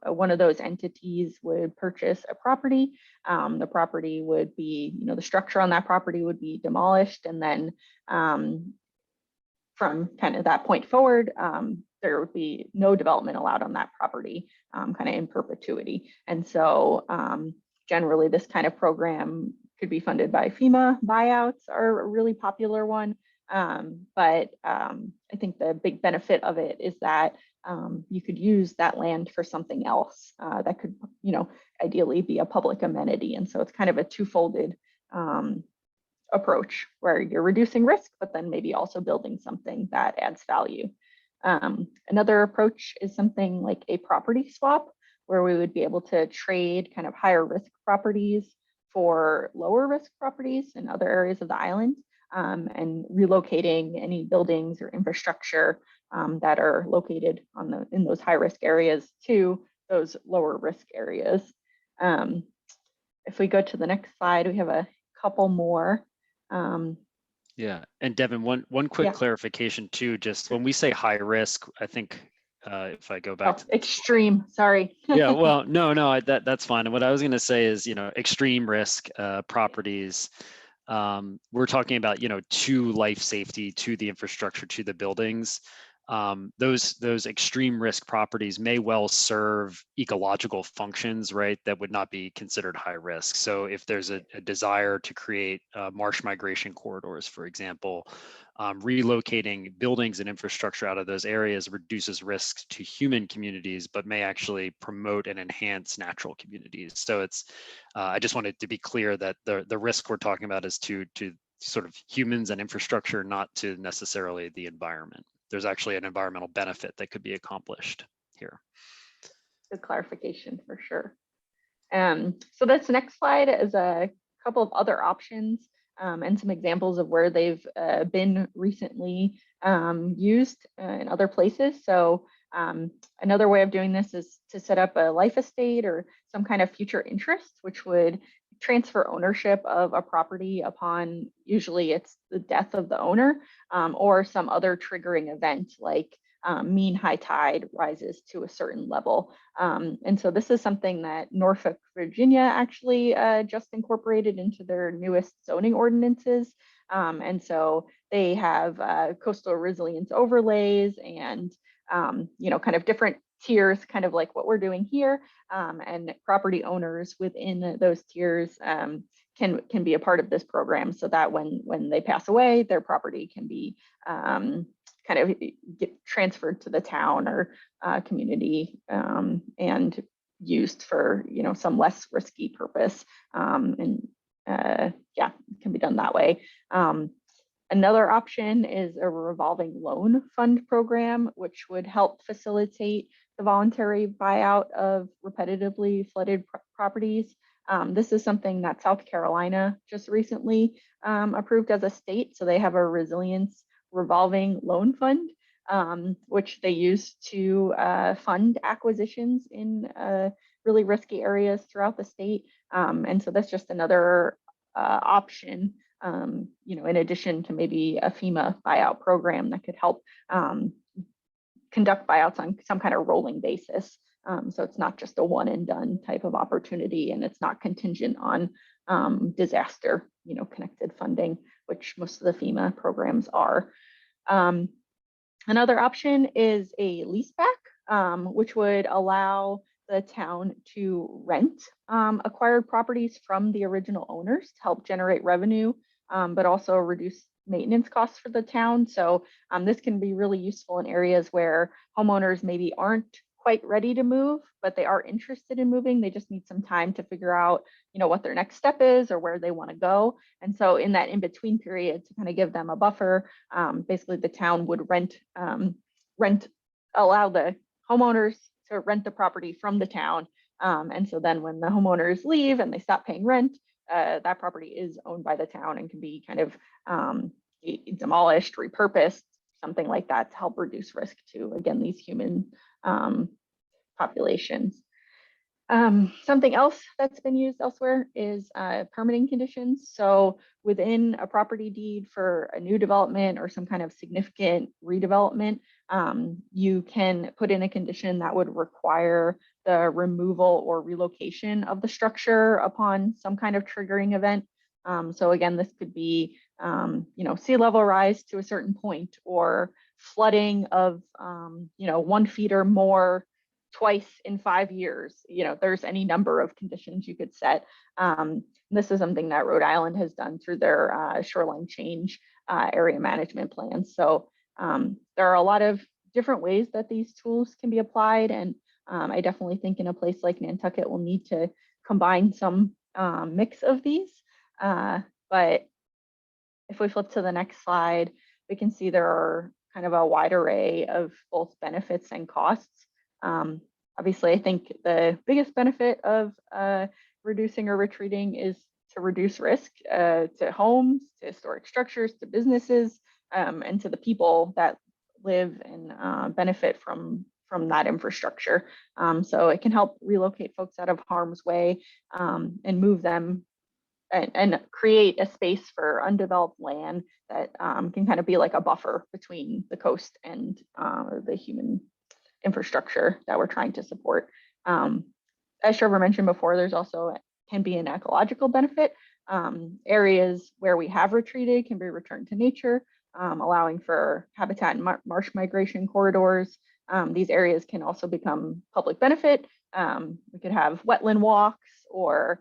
one of those entities would purchase a property. The property would be, the structure on that property would be demolished. And then from kind of that point forward, there would be no development allowed on that property kind of in perpetuity. And so generally this kind of program could be funded by FEMA. Buyouts are a really popular one. But I think the big benefit of it is that you could use that land for something else that could, ideally be a public amenity. And so it's kind of a two-folded approach where you're reducing risk, but then maybe also building something that adds value. Another approach is something like a property swap, where we would be able to trade kind of higher risk properties for lower risk properties in other areas of the island. And relocating any buildings or infrastructure that are located in those high risk areas to those lower risk areas. If we go to the next slide, we have a couple more. Yeah, and Devin, one quick clarification too. Just when we say high risk, I think if I go back to extreme, sorry. Yeah, well, no, that's fine. And what I was going to say is, extreme risk properties. We're talking about, to life safety, to the infrastructure, to the buildings. Those extreme risk properties may well serve ecological functions, right, that would not be considered high risk. So if there's a desire to create marsh migration corridors, for example, relocating buildings and infrastructure out of those areas reduces risk to human communities, but may actually promote and enhance natural communities. So it's, I just wanted to be clear that the risk we're talking about is to sort of humans and infrastructure, not to necessarily the environment. There's actually an environmental benefit that could be accomplished here. Good clarification for sure. So this next slide is a couple of other options and some examples of where they've been recently used in other places. So Another way of doing this is to set up a life estate or some kind of future interest, which would transfer ownership of a property upon, usually it's the death of the owner, or some other triggering event like mean high tide rises to a certain level. And so this is something that Norfolk, Virginia actually just incorporated into their newest zoning ordinances. And so they have coastal resilience overlays and kind of different tiers, kind of like what we're doing here, and property owners within those tiers can be a part of this program, so that when they pass away, their property can be kind of get transferred to the town or community and used for some less risky purpose. And yeah, it can be done that way. Another option is a revolving loan fund program, which would help facilitate the voluntary buyout of repetitively flooded properties. This is something that South Carolina just recently approved as a state. So they have a resilience revolving loan fund, which they use to fund acquisitions in really risky areas throughout the state. And so that's just another option, in addition to maybe a FEMA buyout program that could help conduct buyouts on some kind of rolling basis. So it's not just a one and done type of opportunity, and it's not contingent on disaster, connected funding, which most of the FEMA programs are. Another option is a leaseback, which would allow the town to rent acquired properties from the original owners to help generate revenue, but also reduce maintenance costs for the town. So this can be really useful in areas where homeowners maybe aren't quite ready to move, but they are interested in moving. They just need some time to figure out, what their next step is or where they want to go. And so in that in-between period, to kind of give them a buffer, basically the town would allow the homeowners to rent the property from the town. And so then when the homeowners leave and they stop paying rent, that property is owned by the town and can be kind of demolished, repurposed, something like that, to help reduce risk to, again, these human populations. Something else that's been used elsewhere is permitting conditions. So within a property deed for a new development or some kind of significant redevelopment, you can put in a condition that would require the removal or relocation of the structure upon some kind of triggering event. So again, this could be, sea level rise to a certain point, or flooding of, 1 feet or more twice in 5 years. There's any number of conditions you could set. This is something that Rhode Island has done through their shoreline change area management plans. So there are a lot of different ways that these tools can be applied. And I definitely think in a place like Nantucket, we'll need to combine some mix of these. But if we flip to the next slide, we can see there are kind of a wide array of both benefits and costs. Obviously, I think the biggest benefit of reducing or retreating is to reduce risk to homes, to historic structures, to businesses, and to the people that live and benefit from that infrastructure. So it can help relocate folks out of harm's way and move them and create a space for undeveloped land that can kind of be like a buffer between the coast and the human infrastructure that we're trying to support. As Trevor mentioned before, there's also can be an ecological benefit. Areas where we have retreated can be returned to nature, allowing for habitat and marsh migration corridors. These areas can also become public benefit. We could have wetland walks, or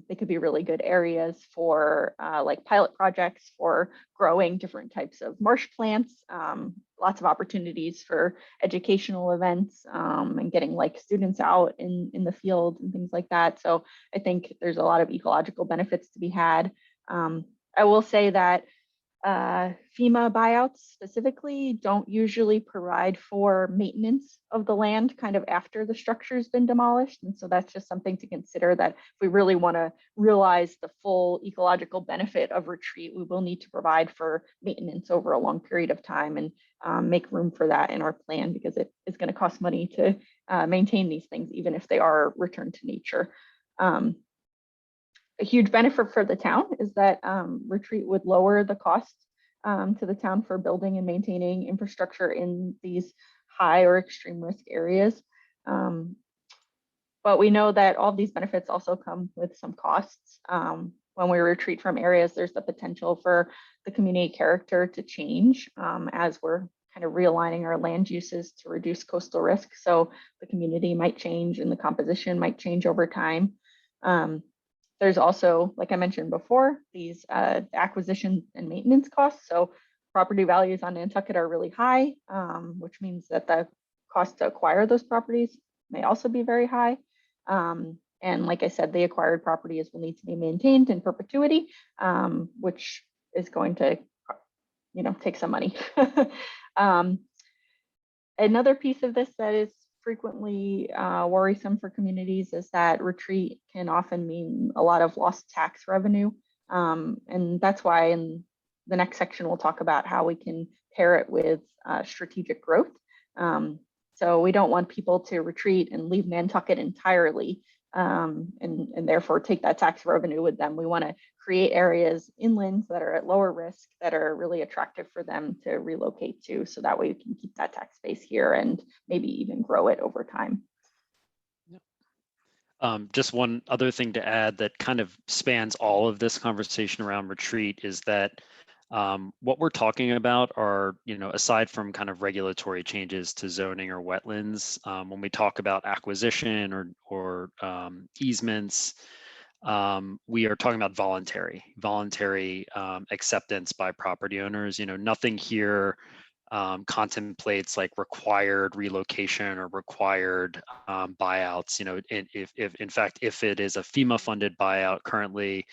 they could be really good areas for like pilot projects for growing different types of marsh plants. Lots of opportunities for educational events and getting like students out in the field and things like that. So I think there's a lot of ecological benefits to be had. I will say that FEMA buyouts specifically don't usually provide for maintenance of the land kind of after the structure's been demolished. And so that's just something to consider, that if we really want to realize the full ecological benefit of retreat, we will need to provide for maintenance over a long period of time, and make room for that in our plan, because it is going to cost money to maintain these things, even if they are returned to nature. A huge benefit for the town is that retreat would lower the cost to the town for building and maintaining infrastructure in these high or extreme risk areas. But we know that all of these benefits also come with some costs. When we retreat from areas, there's the potential for the community character to change as we're kind of realigning our land uses to reduce coastal risk. So the community might change and the composition might change over time. There's also, like I mentioned before, these acquisition and maintenance costs. So property values on Nantucket are really high, which means that the cost to acquire those properties may also be very high. And like I said, the acquired properties will need to be maintained in perpetuity, which is going to, take some money. Another piece of this that is frequently worrisome for communities is that retreat can often mean a lot of lost tax revenue. And that's why in the next section, we'll talk about how we can pair it with strategic growth. So we don't want people to retreat and leave Nantucket entirely, and therefore take that tax revenue with them. We want to create areas inland that are at lower risk, that are really attractive for them to relocate to, so that way we can keep that tax base here and maybe even grow it over time. Just one other thing to add that kind of spans all of this conversation around retreat is that what we're talking about are, aside from kind of regulatory changes to zoning or wetlands, when we talk about acquisition or easements, we are talking about voluntary acceptance by property owners. Nothing here contemplates like required relocation or required buyouts. If in fact, if it is a FEMA funded buyout currently,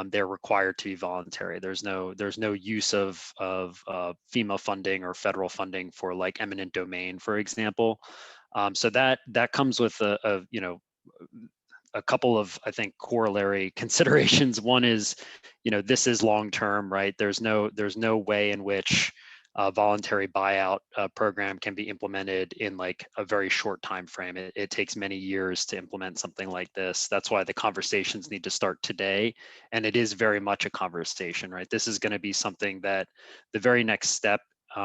they're required to be voluntary. There's no use of FEMA funding or federal funding for like eminent domain, for example. So that comes with a couple of, I think, corollary considerations. One is, this is long term, right? There's no way in which a voluntary buyout program can be implemented in like a very short time frame. It takes many years to implement something like this. That's why the conversations need to start today. And it is very much a conversation, right? This is going to be something that the very next step,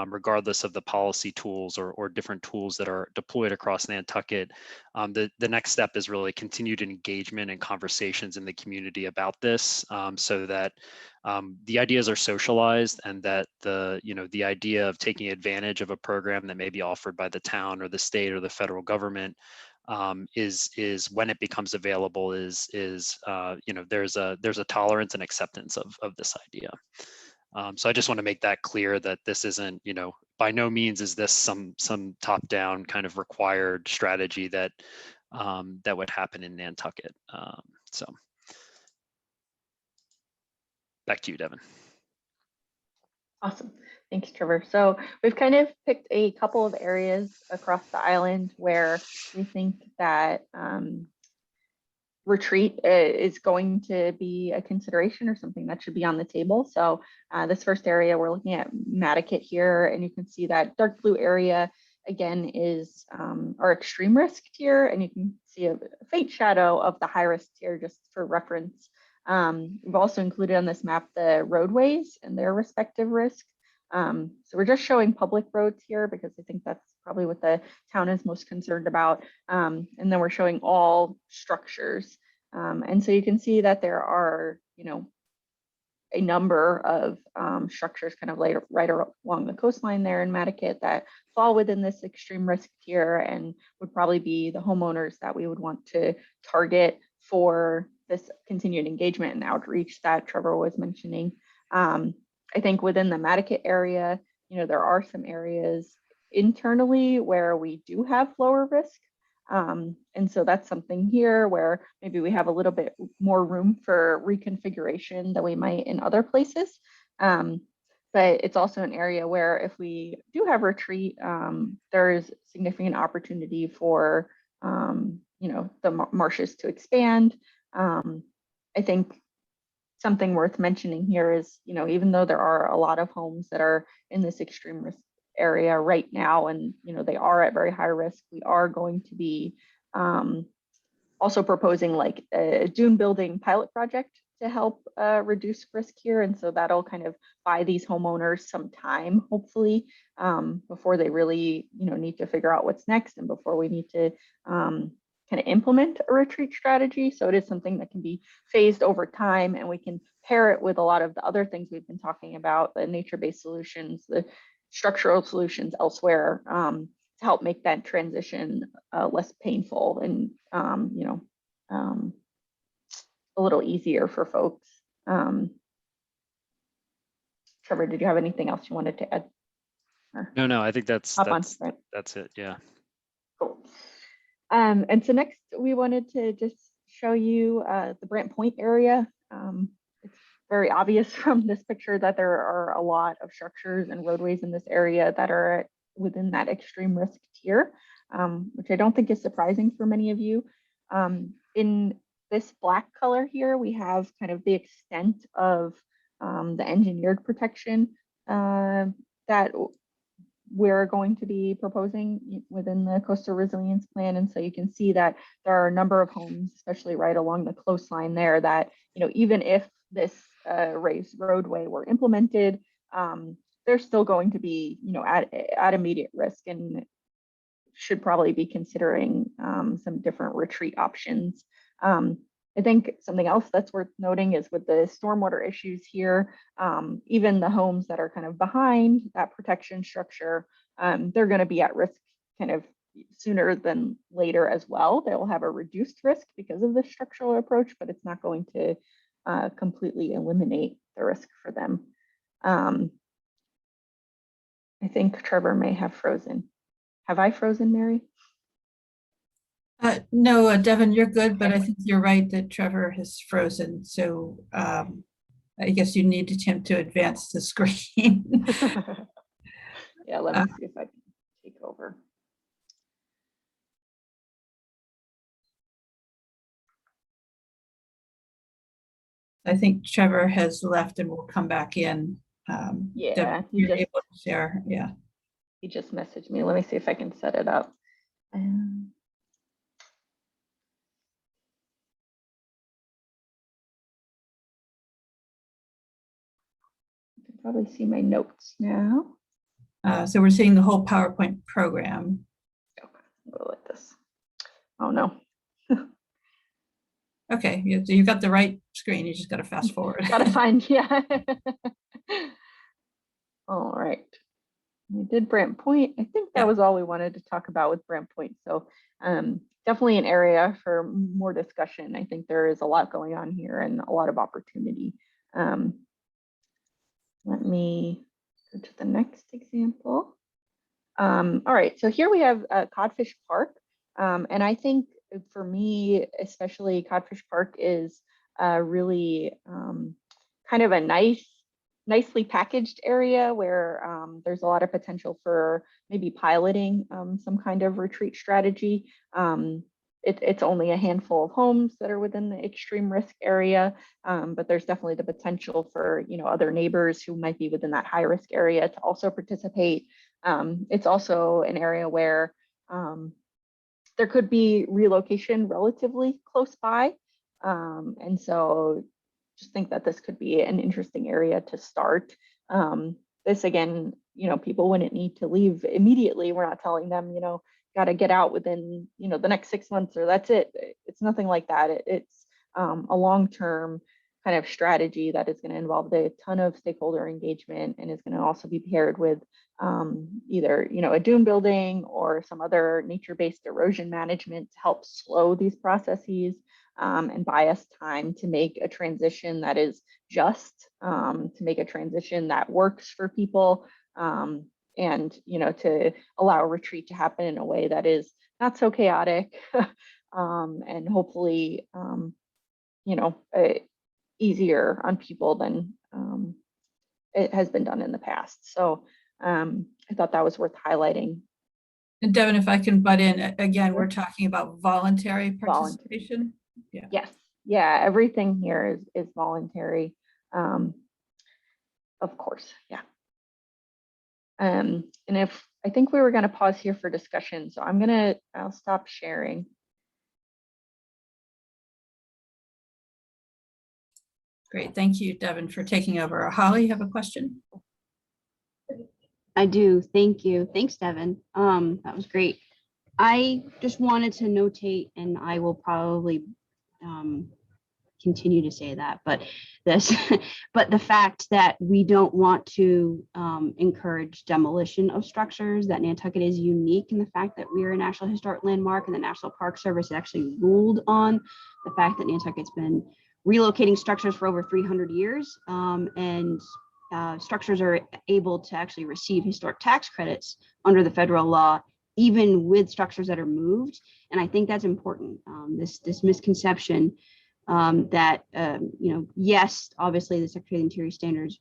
regardless of the policy tools or different tools that are deployed across Nantucket, the next step is really continued engagement and conversations in the community about this, so that the ideas are socialized, and that the idea of taking advantage of a program that may be offered by the town or the state or the federal government is when it becomes available is there's a tolerance and acceptance of this idea. So I just want to make that clear, that this isn't, by no means is this some top-down kind of required strategy that that would happen in Nantucket. So back to you, Devin. Awesome. Thanks, Trevor. So we've kind of picked a couple of areas across the island where we think that retreat is going to be a consideration or something that should be on the table. So this first area, we're looking at Nantucket here, and you can see that dark blue area again is our extreme risk tier, and you can see a faint shadow of the high risk tier just for reference. We've also included on this map the roadways and their respective risk. So we're just showing public roads here because I think that's probably what the town is most concerned about. And then we're showing all structures. And so you can see that there are, a number of structures kind of right along the coastline there in Nantucket that fall within this extreme risk tier and would probably be the homeowners that we would want to target for this continued engagement and outreach that Trevor was mentioning. I think within the Nantucket area, there are some areas internally where we do have lower risk. And so that's something here where maybe we have a little bit more room for reconfiguration than we might in other places. but it's also an area where if we do have retreat, there's significant opportunity for, the marshes to expand. I think something worth mentioning here is, even though there are a lot of homes that are in this extreme risk area right now, and, they are at very high risk, we are going to be also proposing like a dune building pilot project to help reduce risk here. And so that'll kind of buy these homeowners some time, hopefully, before they really, need to figure out what's next and before we need to kind of implement a retreat strategy. So it is something that can be phased over time, and we can pair it with a lot of the other things we've been talking about, the nature-based solutions, the structural solutions elsewhere, to help make that transition less painful and, a little easier for folks. Trevor, did you have anything else you wanted to add? No, I think that's Right. that's it. Yeah. Cool. And so next we wanted to just show you the Brant Point area. It's very obvious from this picture that there are a lot of structures and roadways in this area that are within that extreme risk tier, which I don't think is surprising for many of you. In this black color here, we have kind of the extent of the engineered protection that we're going to be proposing within the coastal resilience plan. And so you can see that there are a number of homes, especially right along the coastline there, that, even if this raised roadway were implemented, they're still going to be, at immediate risk and should probably be considering some different retreat options. I think something else that's worth noting is with the stormwater issues here, even the homes that are kind of behind that protection structure, they're going to be at risk kind of sooner than later as well. They will have a reduced risk because of the structural approach, but it's not going to completely eliminate the risk for them. I think Trevor may have frozen. Have I frozen, Mary? No, Devin, you're good, but I think you're right that Trevor has frozen. So I guess you need to attempt to advance the screen. Yeah, let me see if I can take over. I think Trevor has left and will come back in. Yeah, Devin, you're able to share. Yeah. He just messaged me. Let me see if I can set it up. You can probably see my notes now. So we're seeing the whole PowerPoint program. Okay, I'll go like this. Oh no. Okay, you've got the right screen. You just got to fast forward. Gotta find, yeah. All right. We did Brant Point. I think that was all we wanted to talk about with Brant Point. So definitely an area for more discussion. I think there is a lot going on here and a lot of opportunity. Let me go to the next example. All right, so here we have Codfish Park. And I think for me, especially Codfish Park is really kind of a nicely packaged area where there's a lot of potential for maybe piloting some kind of retreat strategy. It's only a handful of homes that are within the extreme risk area, but there's definitely the potential for other neighbors who might be within that high risk area to also participate. It's also an area where there could be relocation relatively close by, and so just think that this could be an interesting area to start. This again, people wouldn't need to leave immediately. We're not telling them, got to get out within, the next 6 months or that's it. It's nothing like that. It's a long-term kind of strategy that is going to involve a ton of stakeholder engagement and is going to also be paired with either, a dune building or some other nature-based erosion management to help slow these processes. And buy us time to make a transition that is just, to make a transition that works for people, and to allow a retreat to happen in a way that is not so chaotic, and hopefully easier on people than it has been done in the past. So I thought that was worth highlighting. And Devin, if I can butt in, again, we're talking about voluntary participation. Yeah. Yes. Yeah. Everything here is voluntary. Of course. Yeah. And if I think we were going to pause here for discussion, so I'll stop sharing. Great. Thank you, Devin, for taking over. Holly, you have a question? I do. Thank you. Thanks, Devin. That was great. I just wanted to notate, and I will probably continue to say that, but but the fact that we don't want to encourage demolition of structures, that Nantucket is unique in the fact that we are a National Historic Landmark, and the National Park Service actually ruled on the fact that Nantucket's been relocating structures for over 300 years, and structures are able to actually receive historic tax credits under the federal law, even with structures that are moved. And I think that's important. This misconception that, yes, obviously the Secretary of the Interior Standards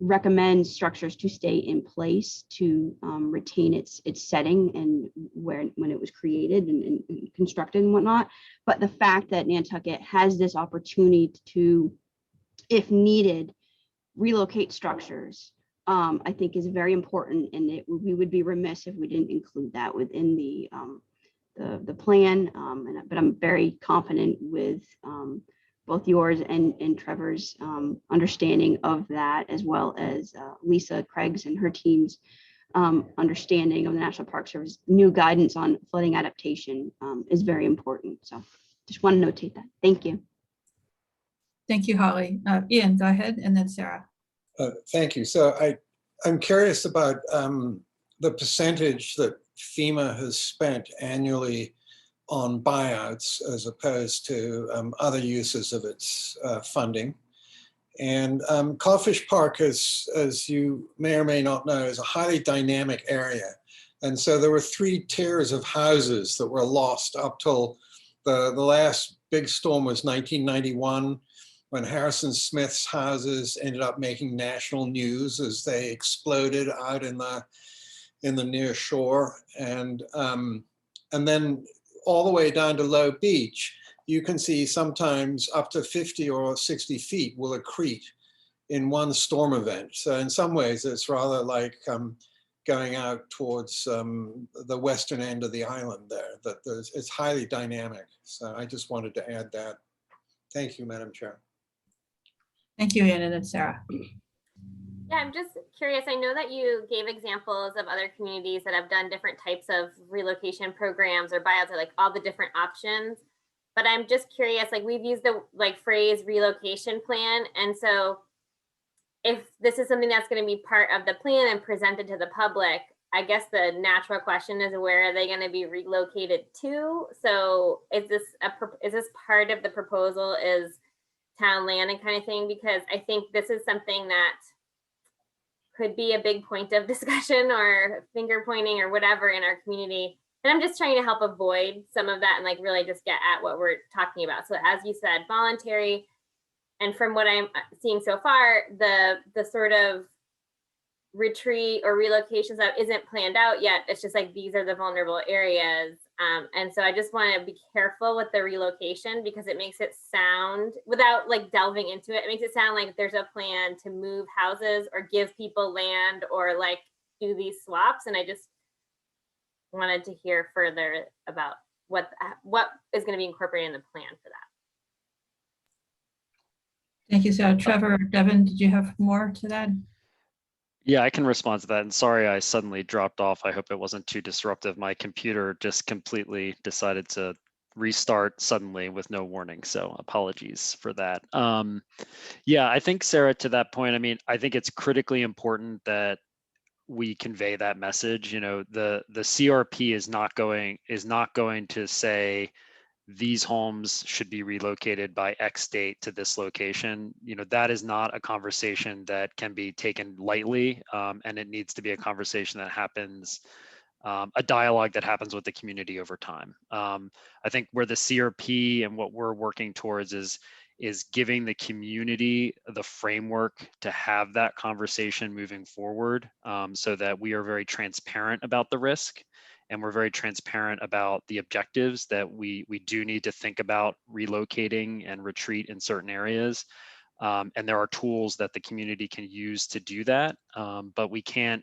recommends structures to stay in place to retain its setting and when it was created and constructed and whatnot. But the fact that Nantucket has this opportunity to, if needed, relocate structures, I think is very important, and we would be remiss if we didn't include that within the plan. But I'm very confident with both yours and Trevor's understanding of that, as well as Lisa Craig's and her team's understanding of the National Park Service new guidance on flooding adaptation is very important. So just want to notate that. Thank you. Thank you, Holly. Ian, go ahead, and then Sarah. Thank you. So I'm curious about the percentage that FEMA has spent annually on buyouts as opposed to other uses of its funding. And Codfish Park, as you may or may not know, is a highly dynamic area. And so there were 3 tiers of houses that were lost up till the last big storm was 1991, when Harrison Smith's houses ended up making national news as they exploded out in the near shore. And then all the way down to Low Beach, you can see sometimes up to 50 or 60 feet will accrete in one storm event. So in some ways, it's rather like going out towards the western end of the island there, that it's highly dynamic. So I just wanted to add that. Thank you, Madam Chair. Thank you, Ian, and then Sarah. Yeah, I'm just curious. I know that you gave examples of other communities that have done different types of relocation programs or buyouts, or like all the different options. But I'm just curious, like we've used the phrase relocation plan. And so if this is something that's going to be part of the plan and presented to the public, I guess the natural question is, where are they going to be relocated to? So is this part of the proposal, is town land and kind of thing? Because I think this is something that could be a big point of discussion or finger pointing or whatever in our community. And I'm just trying to help avoid some of that and really just get at what we're talking about. So as you said, voluntary. And from what I'm seeing so far, the sort of retreat or relocations that isn't planned out yet, it's just like, these are the vulnerable areas. And so I just want to be careful with the relocation, because it makes it sound, without delving into it, it makes it sound like there's a plan to move houses or give people land or do these swaps. And I just wanted to hear further about what is going to be incorporated in the plan for that. Thank you, Sarah. Trevor, Devin, did you have more to that? Yeah, I can respond to that. And sorry, I suddenly dropped off. I hope it wasn't too disruptive. My computer just completely decided to restart suddenly with no warning. So apologies for that. Yeah, I think, Sarah, to that point, I mean, I think it's critically important that we convey that message. The CRP is not going to say these homes should be relocated by X date to this location. That is not a conversation that can be taken lightly, and it needs to be a conversation that happens, a dialogue that happens with the community over time. I think where the CRP and what we're working towards is is giving the community the framework to have that conversation moving forward, so that we are very transparent about the risk, and we're very transparent about the objectives that we do need to think about relocating and retreat in certain areas. And there are tools that the community can use to do that, but we can't,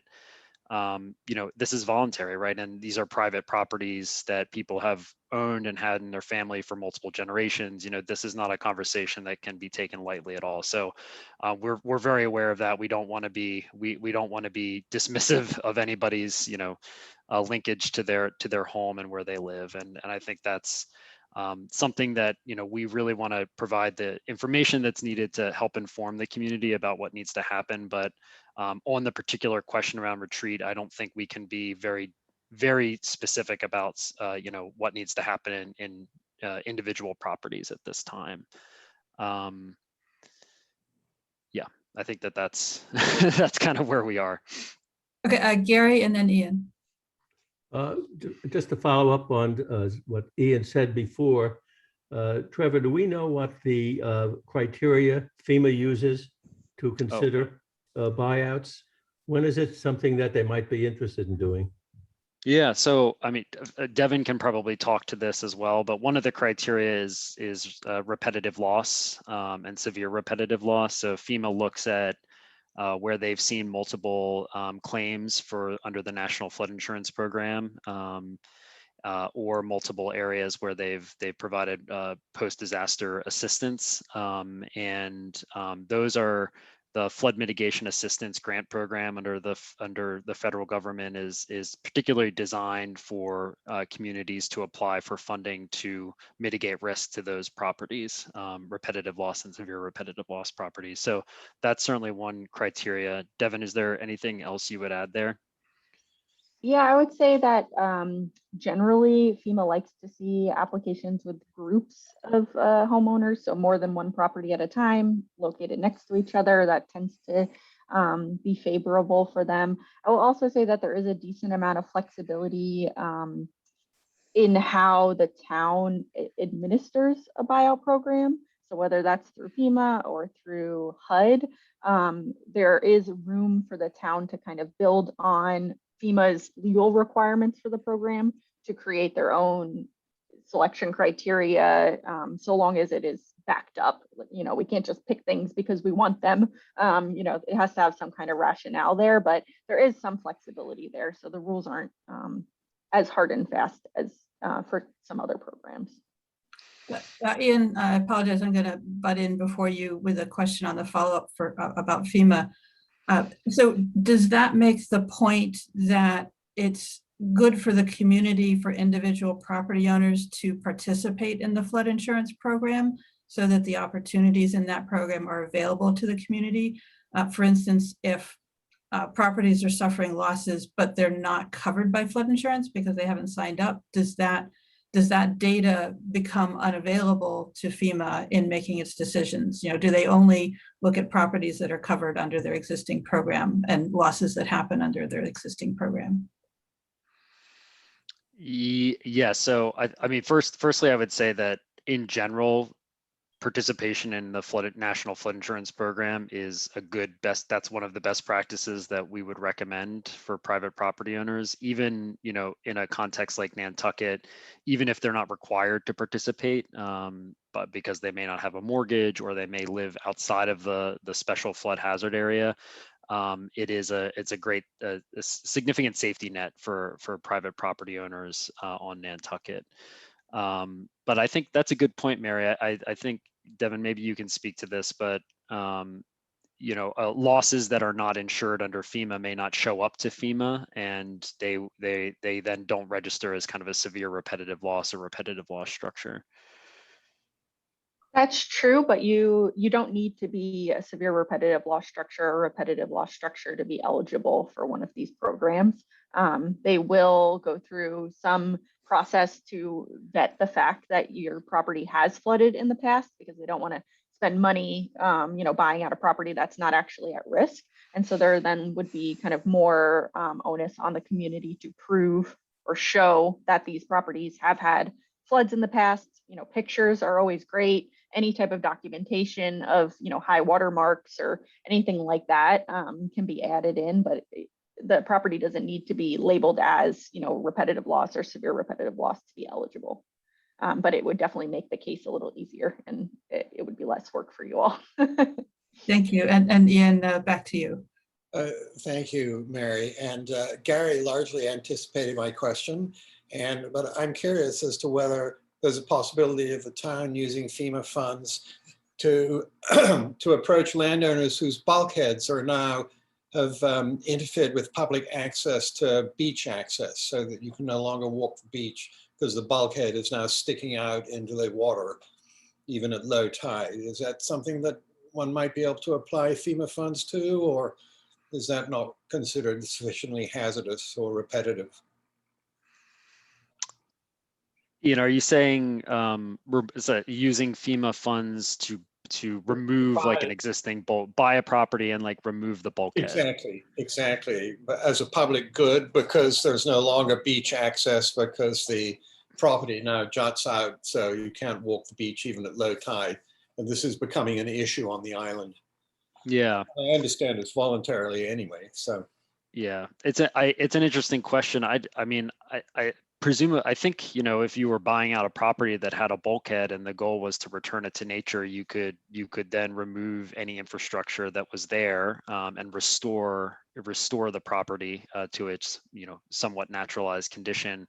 this is voluntary, right? And these are private properties that people have owned and had in their family for multiple generations. This is not a conversation that can be taken lightly at all. So we're very aware of that. We don't want to be we don't want to be dismissive of anybody's linkage to their home and where they live. And I think that's something that we really want to provide the information that's needed to help inform the community about what needs to happen. But on the particular question around retreat, I don't think we can be very, very specific about what needs to happen in individual properties at this time. Yeah, I think that's that's kind of where we are. Okay, Gary and then Ian. Just to follow up on what Ian said before, Trevor, do we know what the criteria FEMA uses to consider buyouts? When is it something that they might be interested in doing? Yeah, so I mean, Devin can probably talk to this as well, but one of the criteria is repetitive loss and severe repetitive loss. So FEMA looks at where they've seen multiple claims under the National Flood Insurance Program, or multiple areas where they've provided post-disaster assistance, and those are the Flood Mitigation Assistance Grant Program under the federal government is particularly designed for communities to apply for funding to mitigate risk to those properties, repetitive loss and severe repetitive loss properties. So that's certainly one criteria. Devin, is there anything else you would add there? Yeah, I would say that generally FEMA likes to see applications with groups of homeowners, so more than one property at a time, located next to each other. That tends to be favorable for them. I will also say that there is a decent amount of flexibility in how the town administers a buyout program. So whether that's through FEMA or through HUD, there is room for the town to kind of build on FEMA's legal requirements for the program to create their own selection criteria, so long as it is backed up. We can't just pick things because we want them. It has to have some kind of rationale there, but there is some flexibility there. So the rules aren't as hard and fast as for some other programs. Ian, I apologize. I'm going to butt in before you with a question on the follow-up about FEMA. So does that make the point that it's good for the community, for individual property owners to participate in the flood insurance program so that the opportunities in that program are available to the community? For instance, if properties are suffering losses, but they're not covered by flood insurance because they haven't signed up, does that data become unavailable to FEMA in making its decisions? Do they only look at properties that are covered under their existing program and losses that happen under their existing program? Yeah, so I mean, firstly, I would say that in general, participation in the National Flood Insurance Program is that's one of the best practices that we would recommend for private property owners, even, in a context like Nantucket, even if they're not required to participate, but because they may not have a mortgage or they may live outside of the special flood hazard area. It's a great, a significant safety net for private property owners on Nantucket. But I think that's a good point, Mary. I think, Devin, maybe you can speak to this, but losses that are not insured under FEMA may not show up to FEMA, and they then don't register as kind of a severe repetitive loss or repetitive loss structure. That's true, but you don't need to be a severe repetitive loss structure or repetitive loss structure to be eligible for one of these programs. They will go through some process to vet the fact that your property has flooded in the past, because they don't want to spend money, buying out a property that's not actually at risk. And so there then would be kind of more onus on the community to prove or show that these properties have had floods in the past, pictures are always great. Any type of documentation of, high water marks or anything like that can be added in, but the property doesn't need to be labeled as, repetitive loss or severe repetitive loss to be eligible. But it would definitely make the case a little easier, and it would be less work for you all. Thank you. And Ian, back to you. Thank you, Mary. And Gary largely anticipated my question, but I'm curious as to whether there's a possibility of the town using FEMA funds to to approach landowners whose bulkheads are now have interfered with public access to beach access, so that you can no longer walk the beach because the bulkhead is now sticking out into the water, even at low tide. Is that something that one might be able to apply FEMA funds to, or is that not considered sufficiently hazardous or repetitive? Ian, are you saying is that using FEMA funds to remove like an existing buy a property and like remove the bulkhead? Exactly. But as a public good, because there's no longer beach access, because the property now juts out, so you can't walk the beach even at low tide. And this is becoming an issue on the island. Yeah. I understand it's voluntarily anyway, so. Yeah, it's an interesting question. I presume, I think, if you were buying out a property that had a bulkhead and the goal was to return it to nature, you could then remove any infrastructure that was there and restore the property to its somewhat naturalized condition.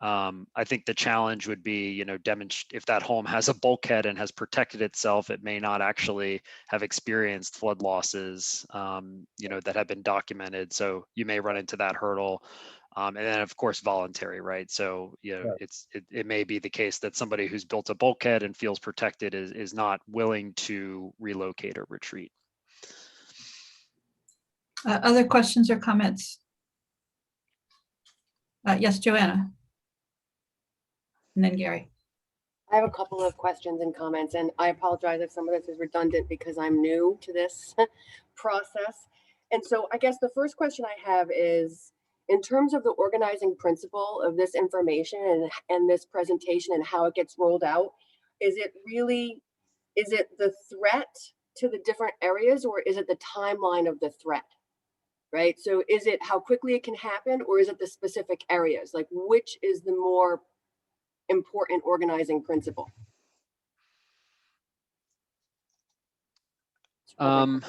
I think the challenge would be, if that home has a bulkhead and has protected itself, it may not actually have experienced flood losses, that have been documented. So you may run into that hurdle. And then of course, voluntary, right? So, Right. it may be the case that somebody who's built a bulkhead and feels protected is not willing to relocate or retreat. Other questions or comments? Yes, Joanna. And then Gary. I have a couple of questions and comments, and I apologize if some of this is redundant because I'm new to this process. And so I guess the first question I have is, in terms of the organizing principle of this information and this presentation and how it gets rolled out, is it the threat to the different areas, or is it the timeline of the threat? Right? So is it how quickly it can happen, or is it the specific areas? Like, which is the more important organizing principle? I'm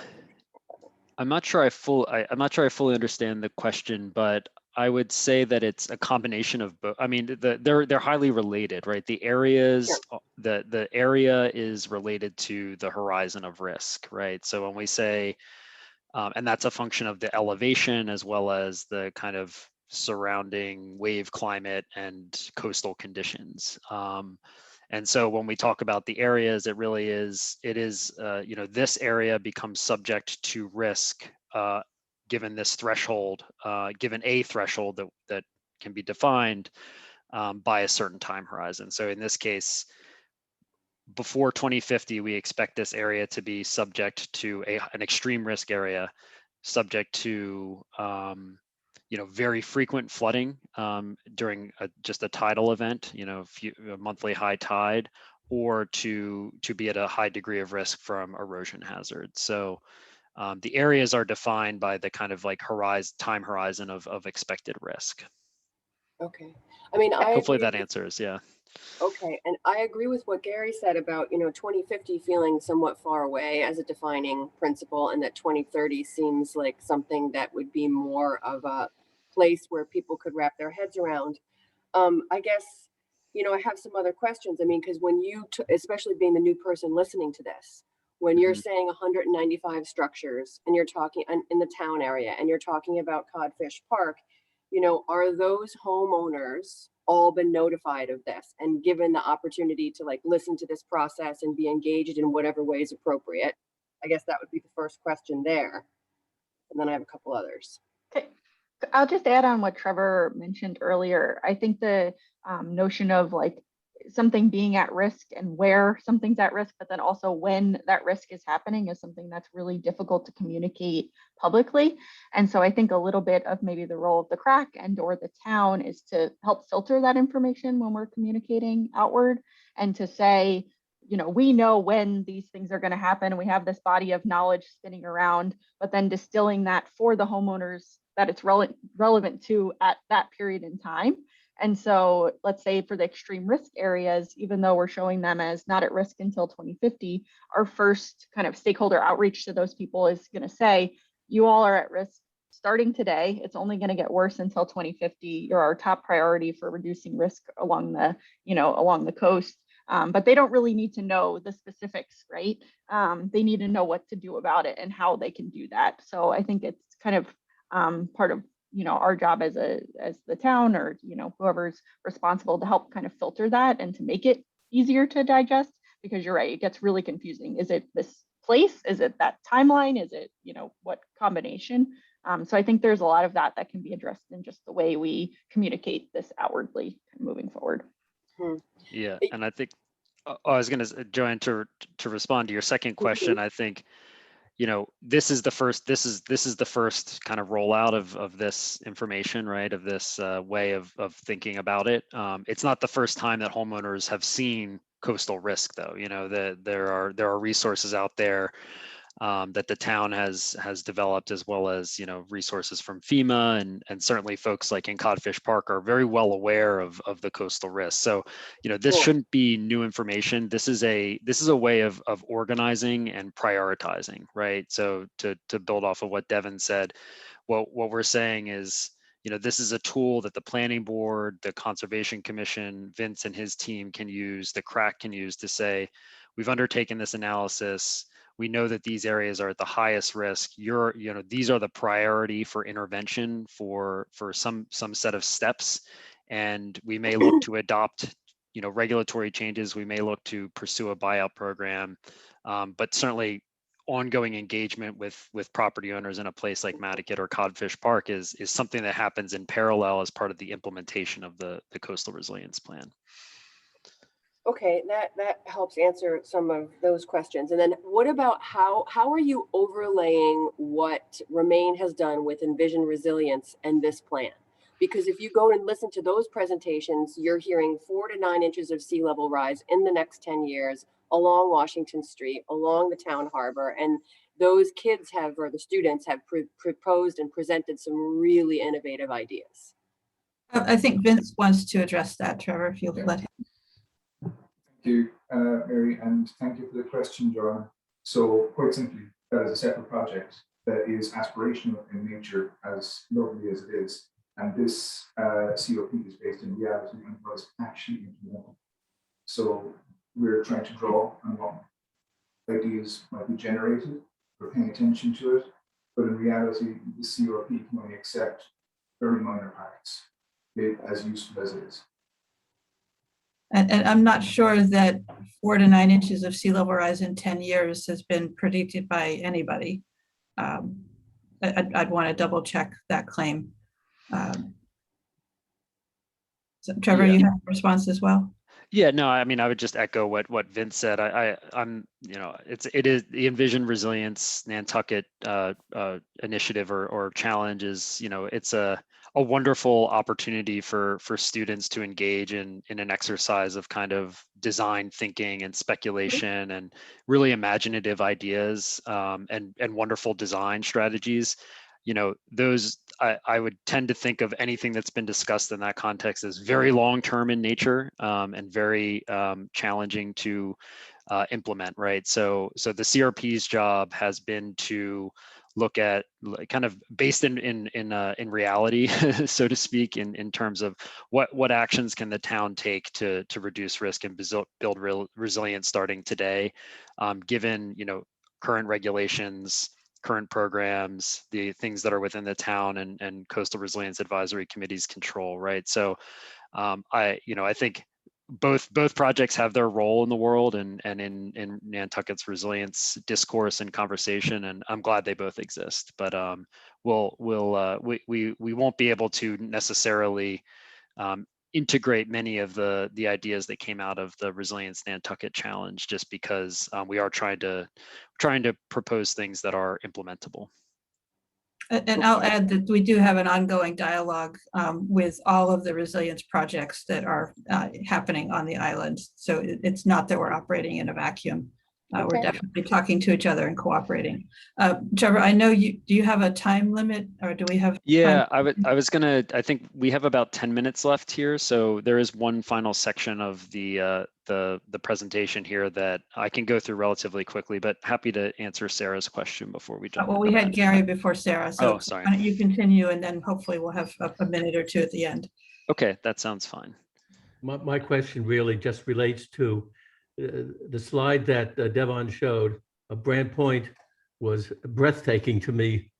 not sure I fully understand the question, but I would say that it's a combination of both. I mean, they're highly related, right? The areas, Sure. the area is related to the horizon of risk, right? So when we say, and that's a function of the elevation as well as the kind of surrounding wave climate and coastal conditions. And so when we talk about the areas, it is, this area becomes subject to risk given this threshold, given a threshold that can be defined by a certain time horizon. So in this case, before 2050, we expect this area to be subject to an extreme risk area, subject to very frequent flooding during just a tidal event, a monthly high tide, or to be at a high degree of risk from erosion hazards. So the areas are defined by the kind of like time horizon of expected risk. Okay. I mean, Hopefully that answers, yeah. Okay, and I agree with what Gary said about 2050 feeling somewhat far away as a defining principle, and that 2030 seems like something that would be more of a place where people could wrap their heads around. I guess I have some other questions. I mean, because when especially being the new person listening to this, when you're saying 195 structures and you're talking in the town area and you're talking about Codfish Park, are those homeowners all been notified of this and given the opportunity to like listen to this process and be engaged in whatever way is appropriate? I guess that would be the first question there. And then I have a couple others. Okay. I'll just add on what Trevor mentioned earlier. I think the notion of like something being at risk and where something's at risk, but then also when that risk is happening is something that's really difficult to communicate publicly. And so I think a little bit of maybe the role of the CRAC and or the town is to help filter that information when we're communicating outward and to say, we know when these things are going to happen. We have this body of knowledge spinning around, but then distilling that for the homeowners that it's relevant to at that period in time. And so let's say for the extreme risk areas, even though we're showing them as not at risk until 2050, our first kind of stakeholder outreach to those people is going to say, you all are at risk starting today. It's only going to get worse until 2050. You're our top priority for reducing risk along the coast. But they don't really need to know the specifics, right? They need to know what to do about it and how they can do that. So I think it's kind of part of our job as the town, or whoever's responsible, to help kind of filter that and to make it easier to digest, because you're right, it gets really confusing. Is it this place? Is it that timeline? Is it what combination? So I think there's a lot of that can be addressed in just the way we communicate this outwardly moving forward. Yeah, and I think I was going to, Joanne, to respond to your second question. I think this is the first kind of rollout of this information, right? Of this way of thinking about it. It's not the first time that homeowners have seen coastal risk, though. There are resources out there that the town has developed, as well as resources from FEMA, and certainly folks like in Codfish Park are very well aware of the coastal risk. So this shouldn't be new information. This is a way of organizing and prioritizing, right? So to build off of what Devin said, what we're saying is, this is a tool that the planning board, the Conservation Commission, Vince and his team can use, the CRAC can use to say, we've undertaken this analysis. We know that these areas are at the highest risk. These are the priority for intervention for some set of steps, and we may look to adopt, regulatory changes. We may look to pursue a buyout program, but certainly ongoing engagement with property owners in a place like Nantucket or Codfish Park is something that happens in parallel as part of the implementation of the coastal resilience plan. Okay, that helps answer some of those questions. And then what about how are you overlaying what Remain has done with Envision Resilience and this plan? Because if you go and listen to those presentations, you're hearing 4 to 9 inches of sea level rise in the next 10 years along Washington Street, along the town harbor. And those kids or the students have proposed and presented some really innovative ideas. I think Vince wants to address that, Trevor, if you'll let him. Thank you, Mary, and thank you for the question, Joanne. So quite simply, that is a separate project that is aspirational in nature, as lovely as it is. And this COP is based in reality and was actually implemented. So we're trying to draw on what ideas might be generated. We're paying attention to it, but in reality, the COP can only accept very minor parts, as useful as it is. And I'm not sure that 4 to 9 inches of sea level rise in 10 years has been predicted by anybody. I'd want to double check that claim. So Trevor, you have a response as well? Yeah, no, I mean, I would just echo what Vince said. I'm, it is the Envision Resilience Nantucket initiative or challenge is, it's a wonderful opportunity for students to engage in an exercise of kind of design thinking and speculation and really imaginative ideas and wonderful design strategies. Those I would tend to think of anything that's been discussed in that context as very long-term in nature and very challenging to implement, right? So the CRP's job has been to look at kind of based in reality, so to speak, in terms of what actions can the town take to reduce risk and build resilience starting today, given current regulations, current programs, the things that are within the town and Coastal Resilience Advisory Committee's control, right? So I think both projects have their role in the world and in Nantucket's resilience discourse and conversation, and I'm glad they both exist. But we won't be able to necessarily integrate many of the ideas that came out of the Resilience Nantucket Challenge, just because we are trying to propose things that are implementable. And I'll add that we do have an ongoing dialogue with all of the resilience projects that are happening on the island. So it's not that we're operating in a vacuum. We're Okay. definitely talking to each other and cooperating. Trevor, I know do you have a time limit, or do we have? Yeah, time? I think we have about 10 minutes left here. So there is one final section of the presentation here that I can go through relatively quickly, but happy to answer Sarah's question before we jump Well, we into had that. Gary before Sarah, so Oh, sorry. why don't you continue, and then hopefully we'll have a minute or two at the end. Okay, that sounds fine. My question really just relates to the slide that Devon showed. Brand Point was breathtaking to me,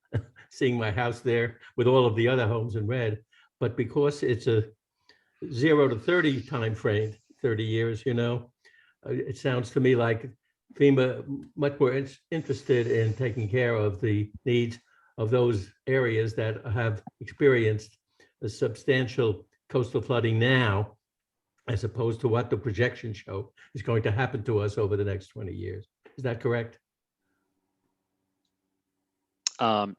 seeing my house there with all of the other homes in red. But because it's a 0 to 30 time frame, 30 years, it sounds to me like FEMA much more interested in taking care of the needs of those areas that have experienced a substantial coastal flooding now, as opposed to what the projections show is going to happen to us over the next 20 years. Is that correct?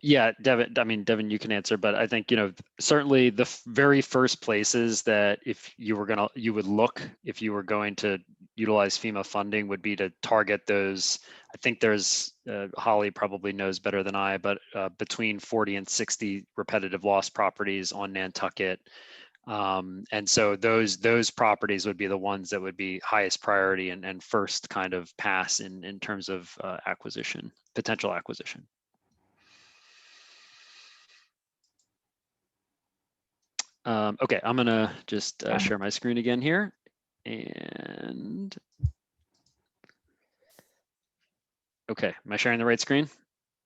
Yeah, Devin, you can answer, but I think, certainly the very first places that if you would look if you were going to utilize FEMA funding would be to target those. I think there's, Holly probably knows better than I, but between 40 and 60 repetitive loss properties on Nantucket. And so those properties would be the ones that would be highest priority and first kind of pass in terms of potential acquisition. Okay, I'm gonna just share my screen again here. And okay, am I sharing the right screen?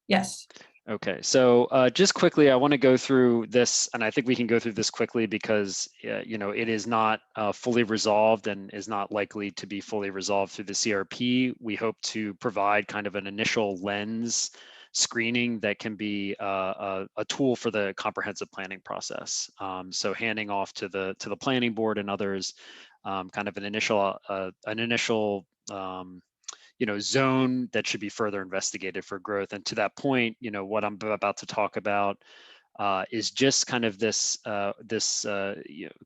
Yes. Okay, so just quickly, I want to go through this, and I think we can go through this quickly because it is not fully resolved and is not likely to be fully resolved through the CRP. We hope to provide kind of an initial lens screening that can be a tool for the comprehensive planning process. So handing off to the planning board and others, kind of an initial zone that should be further investigated for growth. And to that point, what I'm about to talk about is just kind of this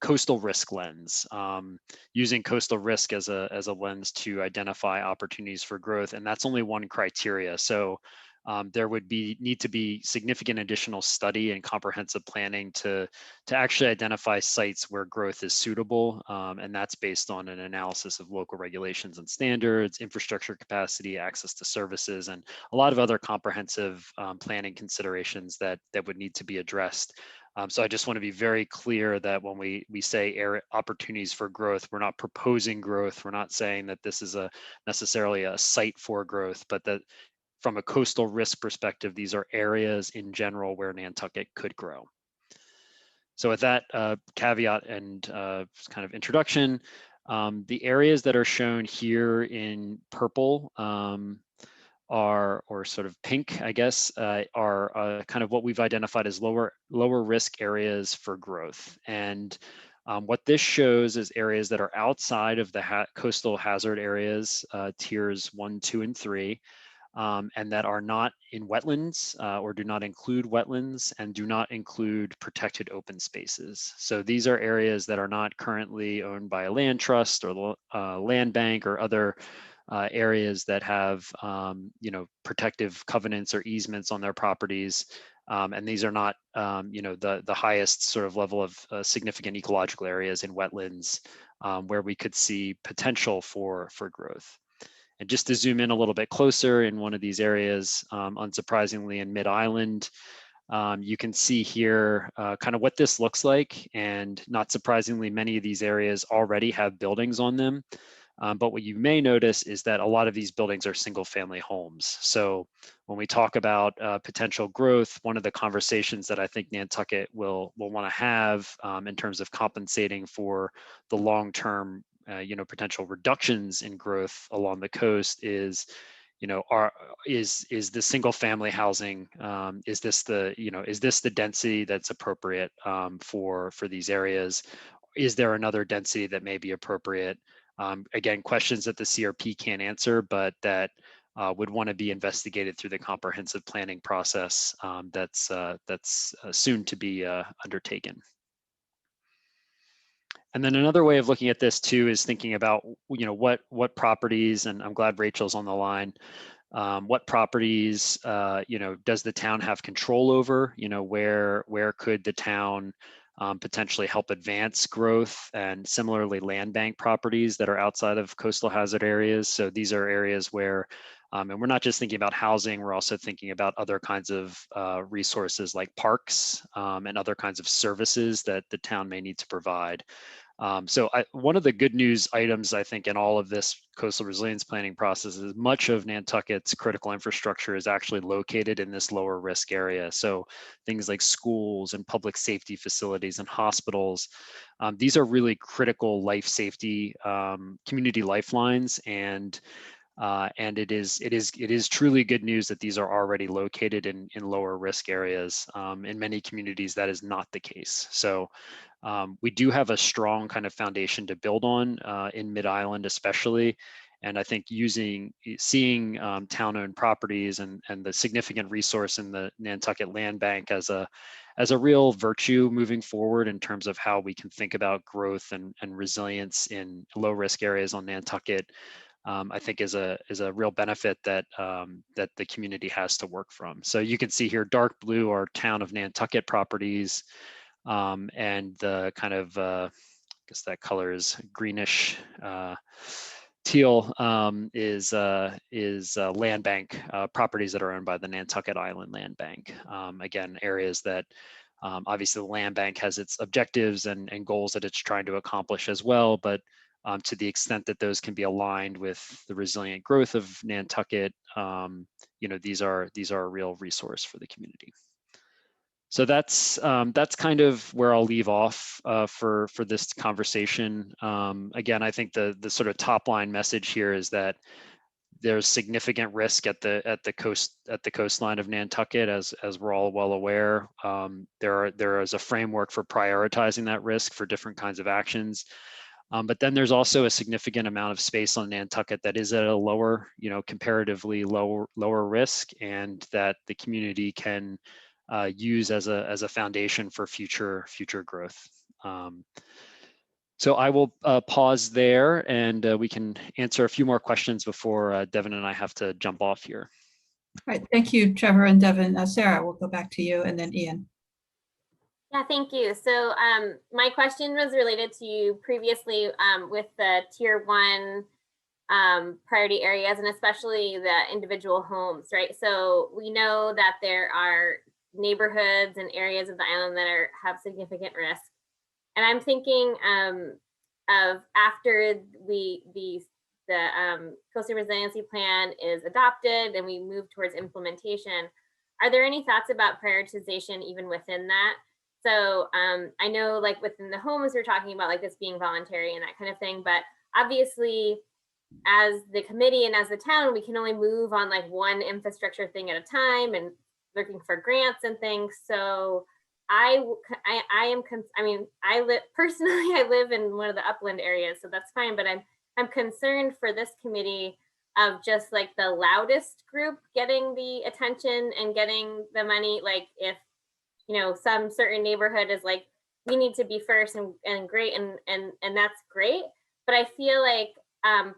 coastal risk lens, using coastal risk as a lens to identify opportunities for growth, and that's only one criteria. So there would need to be significant additional study and comprehensive planning to actually identify sites where growth is suitable, and that's based on an analysis of local regulations and standards, infrastructure capacity, access to services, and a lot of other comprehensive planning considerations that would need to be addressed. So I just want to be very clear that when we say opportunities for growth, we're not proposing growth. We're not saying that this is necessarily a site for growth, but that from a coastal risk perspective, these are areas in general where Nantucket could grow. So with that caveat and kind of introduction, the areas that are shown here in purple or sort of pink, I guess, are kind of what we've identified as lower risk areas for growth. And what this shows is areas that are outside of the coastal hazard areas, tiers 1, 2, and 3. And that are not in wetlands or do not include wetlands and do not include protected open spaces. So these are areas that are not currently owned by a land trust or land bank or other areas that have protective covenants or easements on their properties. And these are not the highest sort of level of significant ecological areas in wetlands where we could see potential for growth. And just to zoom in a little bit closer in one of these areas, unsurprisingly in Mid-Island, you can see here kind of what this looks like. And not surprisingly, many of these areas already have buildings on them. But what you may notice is that a lot of these buildings are single family homes. So when we talk about potential growth, one of the conversations that I think Nantucket will want to have in terms of compensating for the long-term potential reductions in growth along the coast is the single family housing, is this the density that's appropriate for these areas? Is there another density that may be appropriate? Again, questions that the CRP can't answer, but that would want to be investigated through the comprehensive planning process that's soon to be undertaken. And then another way of looking at this too is thinking about, what properties, and I'm glad Rachel's on the line, what properties, does the town have control over? Where could the town potentially help advance growth, and similarly land bank properties that are outside of coastal hazard areas. So these are areas where, and we're not just thinking about housing, we're also thinking about other kinds of resources like parks and other kinds of services that the town may need to provide. So one of the good news items, I think, in all of this coastal resilience planning process is much of Nantucket's critical infrastructure is actually located in this lower risk area. So things like schools and public safety facilities and hospitals, these are really critical life safety community lifelines, and it is truly good news that these are already located in lower risk areas. In many communities, that is not the case. So we do have a strong kind of foundation to build on in Mid-Island especially. And I think seeing town-owned properties and the significant resource in the Nantucket Land Bank as a real virtue moving forward in terms of how we can think about growth and resilience in low-risk areas on Nantucket, I think is a real benefit that that the community has to work from. So you can see here, dark blue are town of Nantucket properties, and the kind of I guess that color is greenish teal is land bank properties that are owned by the Nantucket Island Land Bank. Again, areas that obviously the land bank has its objectives and goals that it's trying to accomplish as well, but to the extent that those can be aligned with the resilient growth of Nantucket, these are a real resource for the community. So that's kind of where I'll leave off for this conversation. Again, I think the sort of top line message here is that there's significant risk at the coastline of Nantucket, as we're all well aware. There is a framework for prioritizing that risk for different kinds of actions. But then there's also a significant amount of space on Nantucket that is at a lower, comparatively lower risk, and that the community can use as a foundation for future growth. So I will pause there, and we can answer a few more questions before Devin and I have to jump off here. All right, thank you, Trevor and Devin. Sarah, we'll go back to you, and then Ian. Yeah, thank you. So my question was related to you previously with the tier 1 priority areas, and especially the individual homes, right? So we know that there are neighborhoods and areas of the island that have significant risk. And I'm thinking of after the Coastal Resiliency Plan is adopted and we move towards implementation, are there any thoughts about prioritization even within that? So I know like within the homes, we're talking about like this being voluntary and that kind of thing, but obviously as the committee and as the town, we can only move on like one infrastructure thing at a time and looking for grants and things. So I live in one of the upland areas, so that's fine, but I'm concerned for this committee of just like the loudest group getting the attention and getting the money. Like if, some certain neighborhood is like, we need to be first and great, and that's great. But I feel like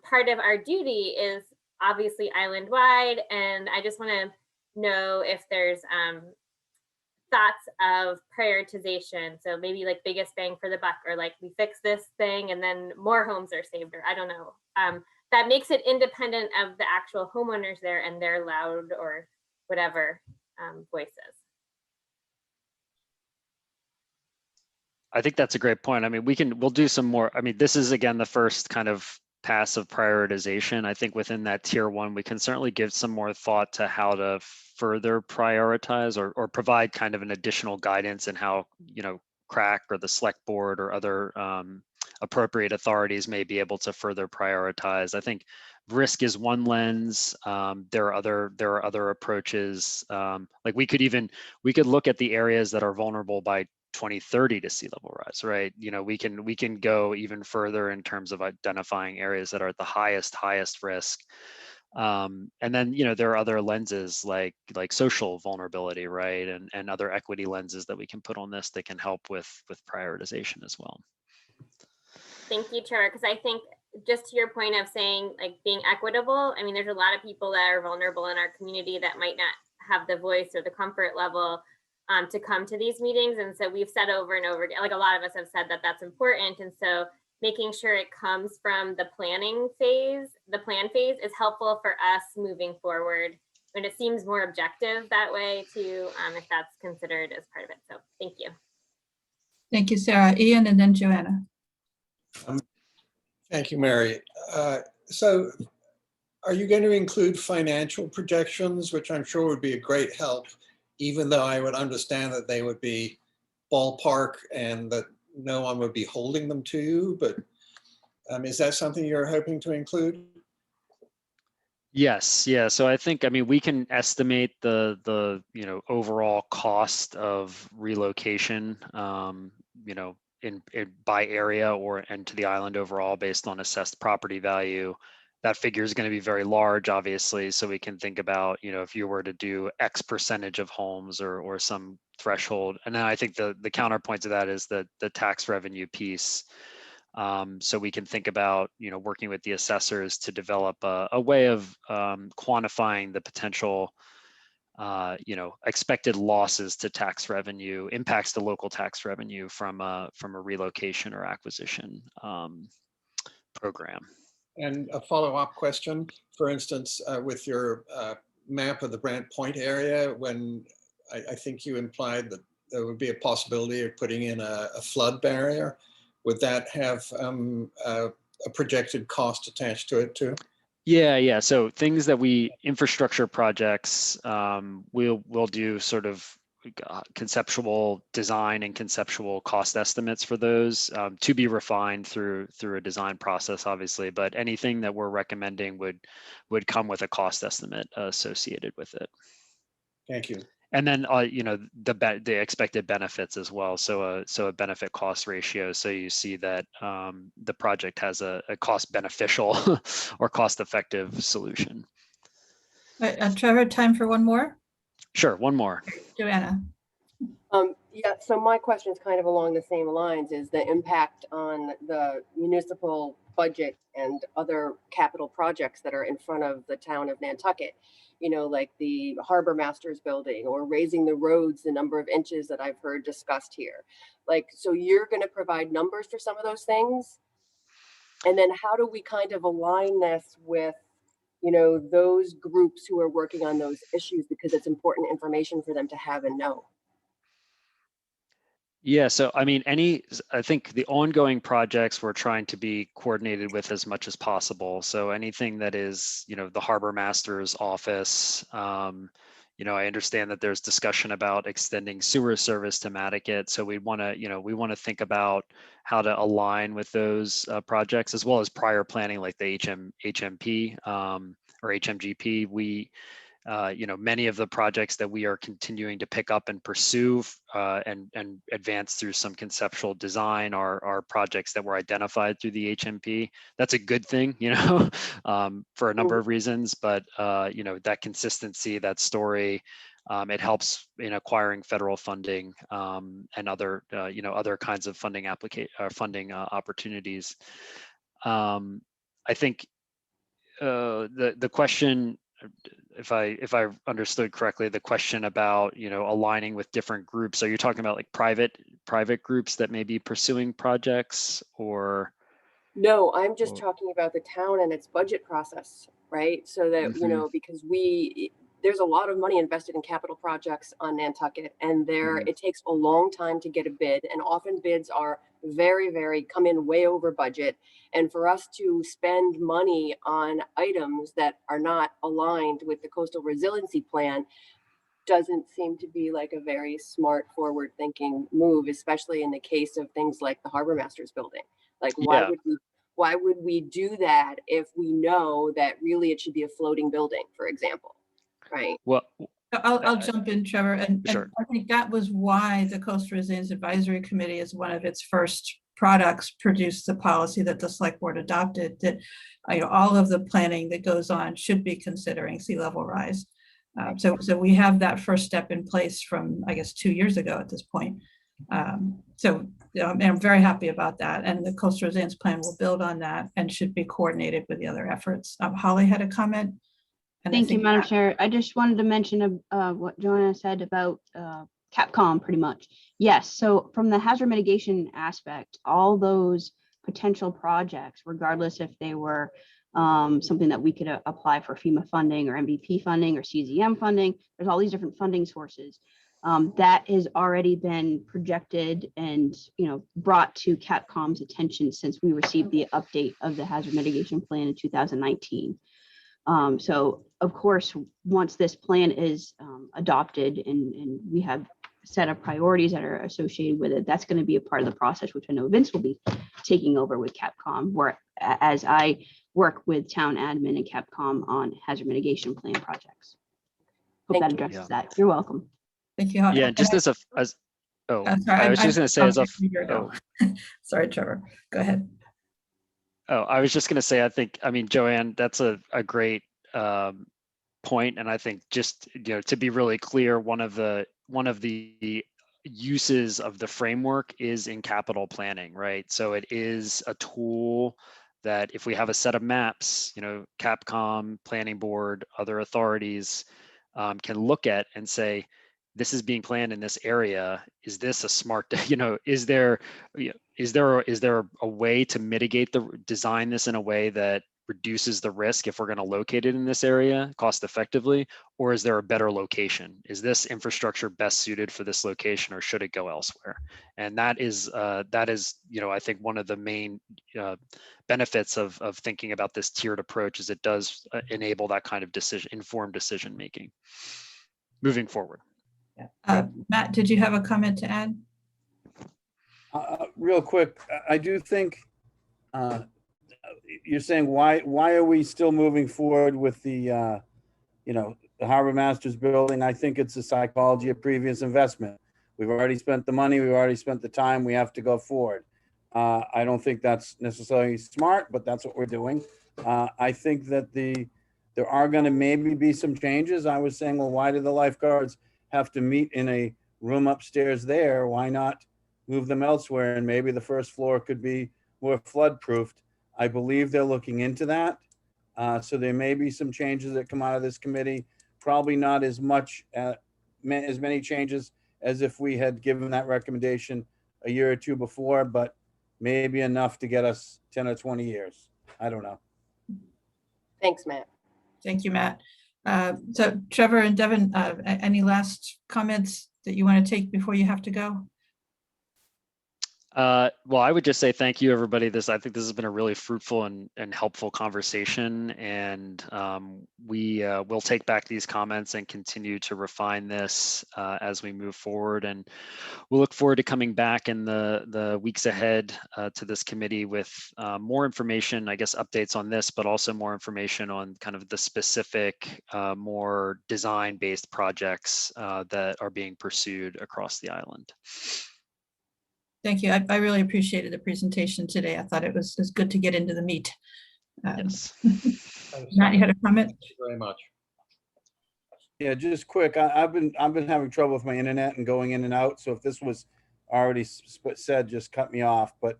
part of our duty is obviously island wide, and I just want to know if there's thoughts of prioritization. So maybe like biggest bang for the buck, or like we fix this thing and then more homes are saved, or I don't know. That makes it independent of the actual homeowners there and their loud or whatever voices. I think that's a great point. I mean, we'll do some more. I mean, this is again the first kind of pass of prioritization. I think within that tier 1, we can certainly give some more thought to how to further prioritize or provide kind of an additional guidance in how, CRAC or the select board or other appropriate authorities may be able to further prioritize. I think risk is one lens. There are other approaches. Like we could look at the areas that are vulnerable by 2030 to sea level rise, right? We can go even further in terms of identifying areas that are at the highest risk. And then, you know, there are other lenses like social vulnerability, right? And other equity lenses that we can put on this that can help with prioritization as well. Thank you, Trevor, because I think just to your point of saying like being equitable, I mean, there's a lot of people that are vulnerable in our community that might not have the voice or the comfort level to come to these meetings. And so we've said over and over again, like a lot of us have said that that's important. And so making sure it comes from the planning phase, the plan phase is helpful for us moving forward. And it seems more objective that way too, if that's considered as part of it. So thank you. Thank you, Sarah. Ian and then Joanna. Thank you, Mary. So are you going to include financial projections, which I'm sure would be a great help, even though I would understand that they would be ballpark and that no one would be holding them to you, but is that something you're hoping to include? Yes, yeah. So I think, I mean, we can estimate the you know, overall cost of relocation, you know, in by area or and to the island overall based on assessed property value. That figure is going to be very large, obviously. So we can think about, you know, if you were to do X percentage of homes or some threshold. And then I think the counterpoint to that is the tax revenue piece. So we can think about, you know, working with the assessors to develop a way of quantifying the potential, you know, expected losses to tax revenue, impacts to local tax revenue from a relocation or acquisition program. And a follow-up question, for instance, with your map of the Brant Point area, when I think you implied that there would be a possibility of putting in a flood barrier, would that have a projected cost attached to it too? Yeah. So things that infrastructure projects, we'll do sort of conceptual design and conceptual cost estimates for those to be refined through a design process, obviously. But anything that we're recommending would come with a cost estimate associated with it. Thank you. And then you know, the expected benefits as well. So a benefit cost ratio. So you see that the project has a cost beneficial or cost effective solution. Trevor, time for one more? Sure, one more. Joanna. Yeah, so my question is kind of along the same lines, is the impact on the municipal budget and other capital projects that are in front of the town of Nantucket, you know, like the Harbor Masters building or raising the roads the number of inches that I've heard discussed here. Like, so you're going to provide numbers for some of those things? And then how do we kind of align this with, you know, those groups who are working on those issues, because it's important information for them to have and know? Yeah, so I mean, I think the ongoing projects we're trying to be coordinated with as much as possible. So anything that is, you know, the Harbor Master's office, you know, I understand that there's discussion about extending sewer service to Nantucket. So we want to think about how to align with those projects, as well as prior planning like the HMP or HMGP. You know, many of the projects that we are continuing to pick up and pursue and advance through some conceptual design are projects that were identified through the HMP. That's a good thing, you know, for a number of reasons, but you know, that consistency, that story, it helps in acquiring federal funding and other, you know, other kinds of funding opportunities. I think the question, if I understood correctly, the question about, you know, aligning with different groups, are you talking about like private groups that may be pursuing projects, or? No, I'm just talking about the town and its budget process, right? So that, you know, because there's a lot of money invested in capital projects on Nantucket, and it takes a long time to get a bid, and often bids are very come in way over budget. And for us to spend money on items that are not aligned with the coastal resiliency plan doesn't seem to be like a very smart forward thinking move, especially in the case of things like the Harbor Masters building. Like, why would we do that if we know that really it should be a floating building, for example, right? Well, I'll jump in, Trevor, and sure. I think that was why the Coastal Resilience Advisory Committee, as one of its first products produce the policy that the select board adopted, that all of the planning that goes on should be considering sea level rise. So we have that first step in place from, I guess, 2 years ago at this point. So I'm very happy about that. And the coastal resilience plan will build on that and should be coordinated with the other efforts. Holly had a comment. And Thank you, Madam Chair. I just wanted to mention what Joanna said about Capcom pretty much. Yes, so from the hazard mitigation aspect, all those potential projects, regardless if they were something that we could apply for FEMA funding or MVP funding or CZM funding, there's all these different funding sources. That has already been projected and brought to Capcom's attention since we received the update of the hazard mitigation plan in 2019. So of course, once this plan is adopted and we have a set of priorities that are associated with it, that's going to be a part of the process, which I know Vince will be taking over with Capcom, where as I work with town admin and Capcom on hazard mitigation plan projects. Hope that addresses that. You're welcome. Thank you. Yeah, just I was just going to say sorry, Trevor, go ahead. Oh, I was just going to say, I mean, Joanne, that's a great point. And I think just, to be really clear, one of the uses of the framework is in capital planning, right? So it is a tool that if we have a set of maps, Capcom, planning board, other authorities can look at and say, this is being planned in this area. Is this a smart, is there a way to mitigate design this in a way that reduces the risk if we're going to locate it in this area cost effectively, or is there a better location? Is this infrastructure best suited for this location, or should it go elsewhere? And that is, I think one of the main benefits of thinking about this tiered approach is it does enable that kind of informed decision making moving forward. Matt, did you have a comment to add? Real quick, I do think you're saying why are we still moving forward with the the Harbor Masters building? I think it's a psychology of previous investment. We've already spent the money, we've already spent the time, we have to go forward. I don't think that's necessarily smart, but that's what we're doing. I think that there are going to maybe be some changes. I was saying, well, why do the lifeguards have to meet in a room upstairs there? Why not move them elsewhere? And maybe the first floor could be more flood proofed. I believe they're looking into that. So there may be some changes that come out of this committee. Probably not as many changes as if we had given that recommendation a year or two before, but maybe enough to get us 10 or 20 years. I don't know. Thanks, Matt. Thank you, Matt. So Trevor and Devin, any last comments that you want to take before you have to go? Well, I would just say thank you, everybody. I think this has been a really fruitful and helpful conversation, and we'll take back these comments and continue to refine this as we move forward. And we'll look forward to coming back in the weeks ahead to this committee with more information, I guess, updates on this, but also more information on kind of the specific, more design-based projects that are being pursued across the island. Thank you. I really appreciated the presentation today. I thought it was good to get into the meat. Yes. Matt, you had a comment? Thank you very much. Yeah, just quick. I've been having trouble with my internet and going in and out. So if this was already said, just cut me off. But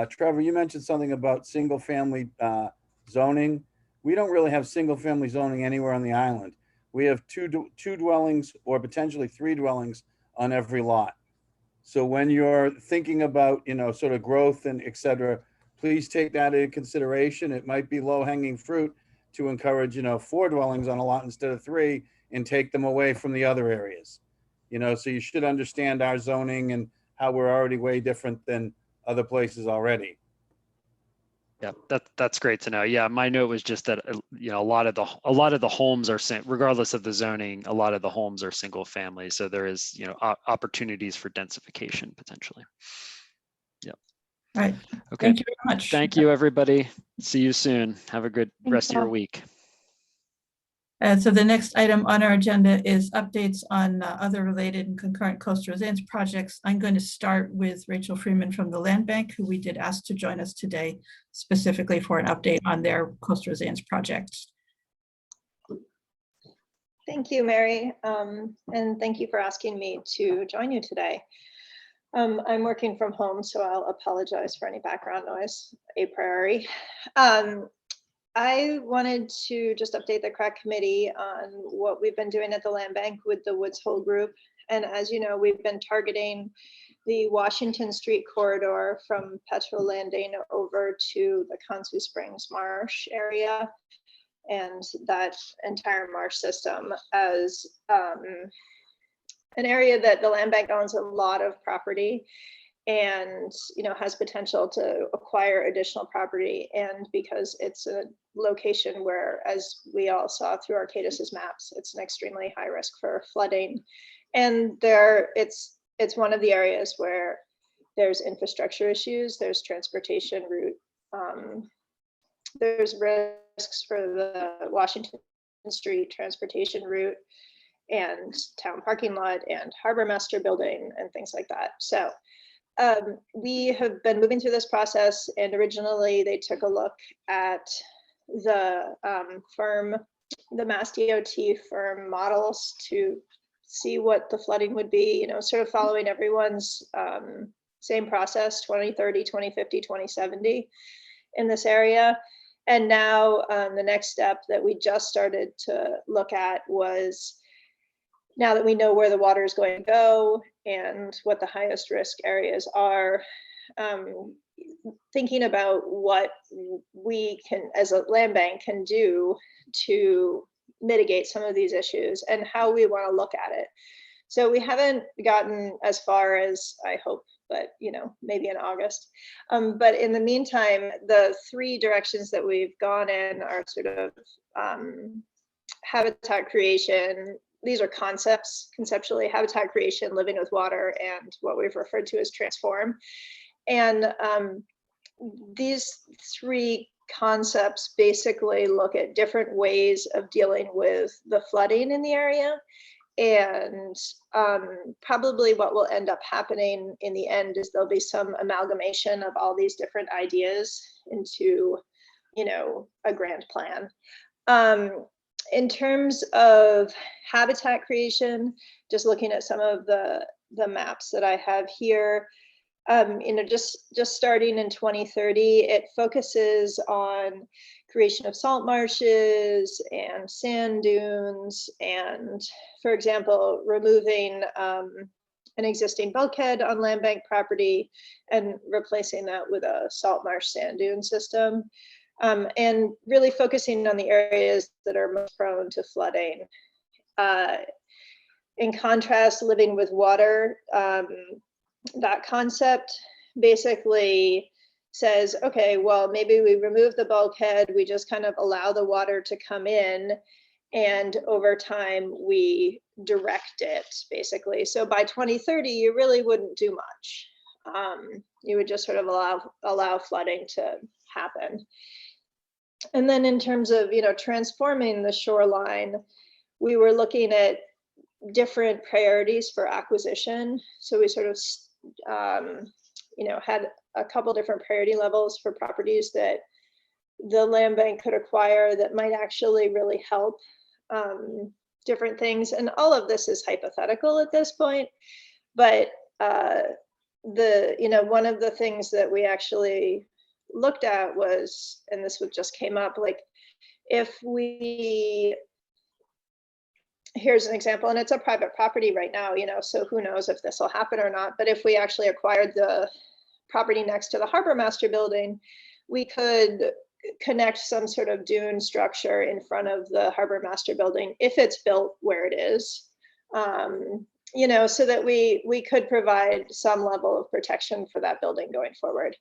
Trevor, you mentioned something about single family zoning. We don't really have single family zoning anywhere on the island. We have two dwellings or potentially 3 dwellings on every lot. So when you're thinking about, sort of growth and et cetera, please take that into consideration. It might be low hanging fruit to encourage, 4 dwellings on a lot instead of 3 and take them away from the other areas. So you should understand our zoning and how we're already way different than other places already. Yeah, that's great to know. Yeah, my note was just that a lot of the homes are, regardless of the zoning, a lot of the homes are single family, so there is opportunities for densification potentially. Yeah. All right. Okay. Thank you very much. Thank you, everybody. See you soon. Have a good rest of your week. So the next item on our agenda is updates on other related and concurrent coastal resilience projects. I'm going to start with Rachel Freeman from the Land Bank, who we did ask to join us today specifically for an update on their coastal resilience projects. Thank you, Mary, and thank you for asking me to join you today. I'm working from home, so I'll apologize for any background noise a priori. I wanted to just update the CRAC committee on what we've been doing at the Land Bank with the Woods Hole group. And as you know, we've been targeting the Washington Street corridor from Petrel Landing over to the Consu Springs Marsh area and that entire marsh system as an area that the Land Bank owns a lot of property and has potential to acquire additional property, and because it's a location where, as we all saw through Arcadis's maps, it's an extremely high risk for flooding, and it's one of the areas where there's infrastructure issues, there's transportation route, there's risks for the Washington Street transportation route and town parking lot and harbor master building and things like that. So we have been moving through this process, and originally they took a look at the the Mass DOT firm models to see what the flooding would be, sort of following everyone's same process, 2030, 2050, 2070 in this area. And now the next step that we just started to look at was, now that we know where the water is going to go and what the highest risk areas are, thinking about what we can, as a land bank, can do to mitigate some of these issues and how we want to look at it. So we haven't gotten as far as I hope, but maybe in August. But in the meantime, the three directions that we've gone in are sort of habitat creation. These are concepts, conceptually: habitat creation, living with water, and what we've referred to as transform. And these three concepts basically look at different ways of dealing with the flooding in the area. And probably what will end up happening in the end is there'll be some amalgamation of all these different ideas into, a grand plan. In terms of habitat creation, just looking at some of the maps that I have here, just starting in 2030, it focuses on creation of salt marshes and sand dunes, and, for example, removing an existing bulkhead on land bank property and replacing that with a salt marsh sand dune system, and really focusing on the areas that are most prone to flooding. In contrast, living with water, that concept basically says, okay, well, maybe we remove the bulkhead, we just kind of allow the water to come in, and over time we direct it, basically. So by 2030, you really wouldn't do much. You would just sort of allow flooding to happen. And then in terms of, transforming the shoreline, we were looking at different priorities for acquisition. So we sort of, had a couple different priority levels for properties that the land bank could acquire that might actually really help different things. And all of this is hypothetical at this point, but one of the things that we actually looked at was, and this just came up, like, if here's an example, and it's a private property right now, so who knows if this will happen or not, but if we actually acquired the property next to the harbor master building, we could connect some sort of dune structure in front of the harbor master building if it's built where it is, so that we could provide some level of protection for that building going forward.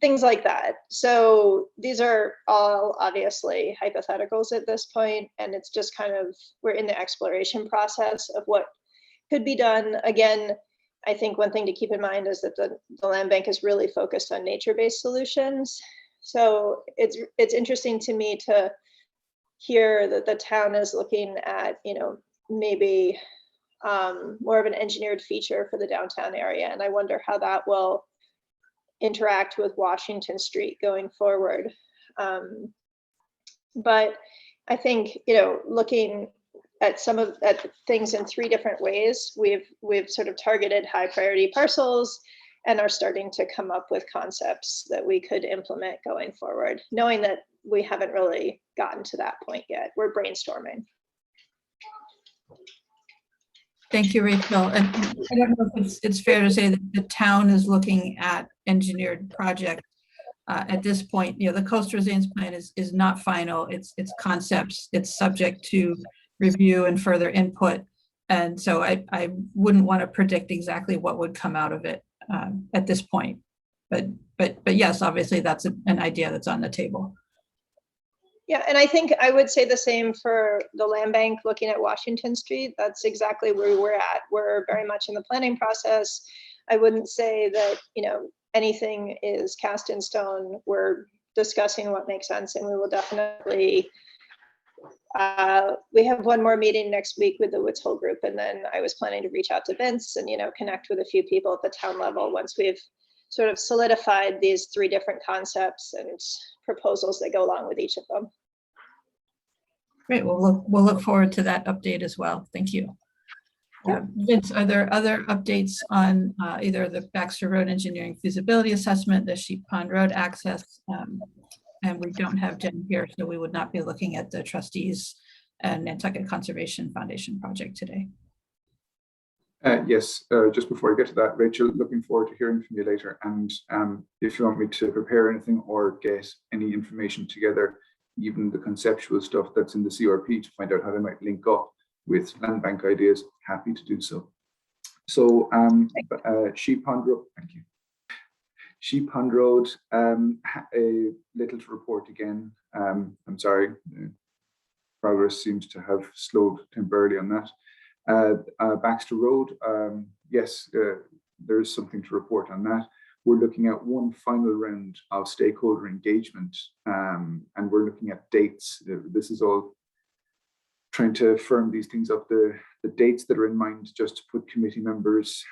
Things like that. So these are all obviously hypotheticals at this point, and it's just kind of, we're in the exploration process of what could be done. Again, I think one thing to keep in mind is that the land bank is really focused on nature-based solutions. So it's interesting to me to hear that the town is looking at, maybe more of an engineered feature for the downtown area. And I wonder how that will interact with Washington Street going forward. But I think, looking at at things in 3 different ways, we've sort of targeted high priority parcels and are starting to come up with concepts that we could implement going forward, knowing that we haven't really gotten to that point yet. We're brainstorming. Thank you, Rachel. And I don't know if it's fair to say that the town is looking at engineered projects at this point. The coastal resilience plan is not final. It's concepts. It's subject to review and further input. And so I wouldn't want to predict exactly what would come out of it at this point. But yes, obviously that's an idea that's on the table. Yeah, and I think I would say the same for the land bank looking at Washington Street. That's exactly where we're at. We're very much in the planning process. I wouldn't say that, anything is cast in stone. We're discussing what makes sense, and we will definitely, we have one more meeting next week with the Woods Hole group, and then I was planning to reach out to Vince and, connect with a few people at the town level once we've sort of solidified these 3 different concepts and proposals that go along with each of them. Great. We'll look forward to that update as well. Thank you. Vince, are there other updates on either the Baxter Road Engineering Feasibility Assessment, the Sheep Pond Road access? And we don't have Jen here, so we would not be looking at the trustees and Nantucket Conservation Foundation project today. Yes, just before I get to that, Rachel, looking forward to hearing from you later. And if you want me to prepare anything or get any information together, even the conceptual stuff that's in the CRP to find out how they might link up with land bank ideas, happy to do so. So Sheep Pond Road, thank you. Sheep Pond Road, a little to report again. I'm sorry, progress seems to have slowed temporarily on that. Baxter Road, yes, there's something to report on that. We're looking at one final round of stakeholder engagement, and we're looking at dates. This is all trying to firm these things up. The dates that are in mind, just to put committee members,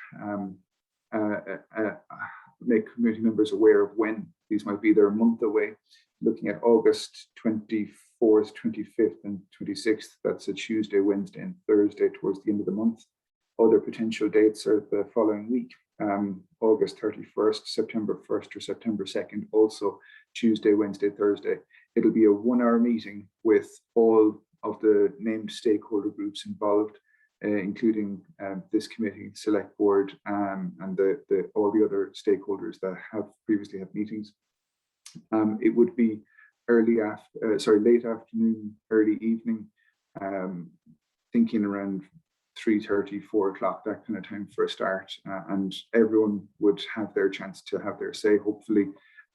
make committee members aware of when these might be. They're a month away. Looking at August 24th, 25th, and 26th. That's a Tuesday, Wednesday, and Thursday towards the end of the month. Other potential dates are the following week. August 31st, September 1st, or September 2nd, also Tuesday, Wednesday, Thursday. It'll be a 1-hour meeting with all of the named stakeholder groups involved, including this committee, select board, and all the other stakeholders that have previously had meetings. It would be late afternoon, early evening, thinking around 3:30, 4 o'clock, that kind of time for a start, and everyone would have their chance to have their say, hopefully.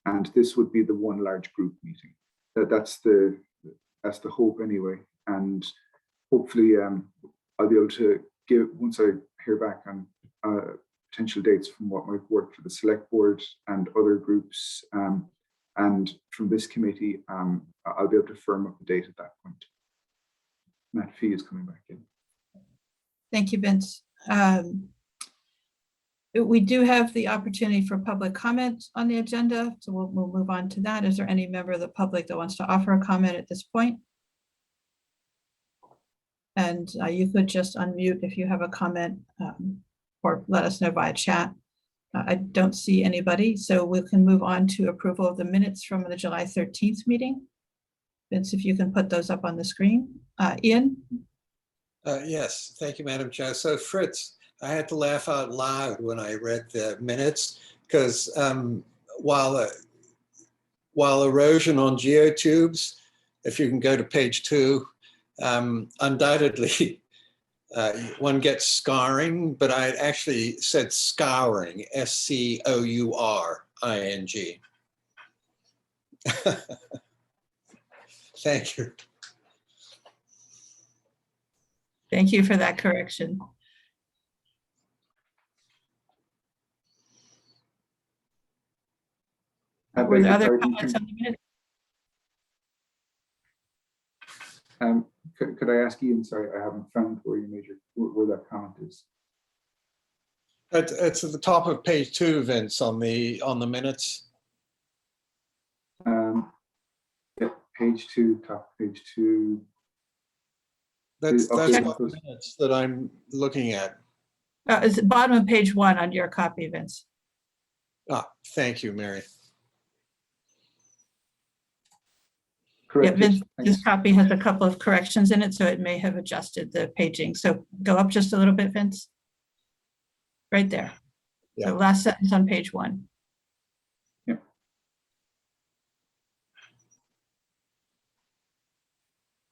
And this would be the one large group meeting. That's the hope anyway. And hopefully I'll be able to give, once I hear back on potential dates from what might work for the select board and other groups, and from this committee, I'll be able to firm up the date at that point. Matt Fee is coming back in. Thank you, Vince. We do have the opportunity for public comment on the agenda, so we'll move on to that. Is there any member of the public that wants to offer a comment at this point? And you could just unmute if you have a comment, or let us know via chat. I don't see anybody, so we can move on to approval of the minutes from the July 13th meeting. Vince, if you can put those up on the screen. Ian? Yes, thank you, Madam Chair. So Fritz, I had to laugh out loud when I read the minutes, because while erosion on geotubes, if you can go to page 2, undoubtedly one gets scarring, but I actually said scouring, S-C-O-U-R-I-N-G. Thank you. Thank you for that correction. Were there other comments on the minute? Could I ask Ian, sorry, I haven't found where you made where that comment is. It's at the top of page 2, Vince, on the minutes. Yeah, page 2, top page 2. That's Okay, not the minutes that I'm looking at. It's the bottom of page 1 on your copy, Vince. Thank you, Mary. Correct. Yeah, Vince, Thanks. this copy has a couple of corrections in it, so it may have adjusted the paging. So go up just a little bit, Vince. Right there. Yeah. So last sentence on page 1.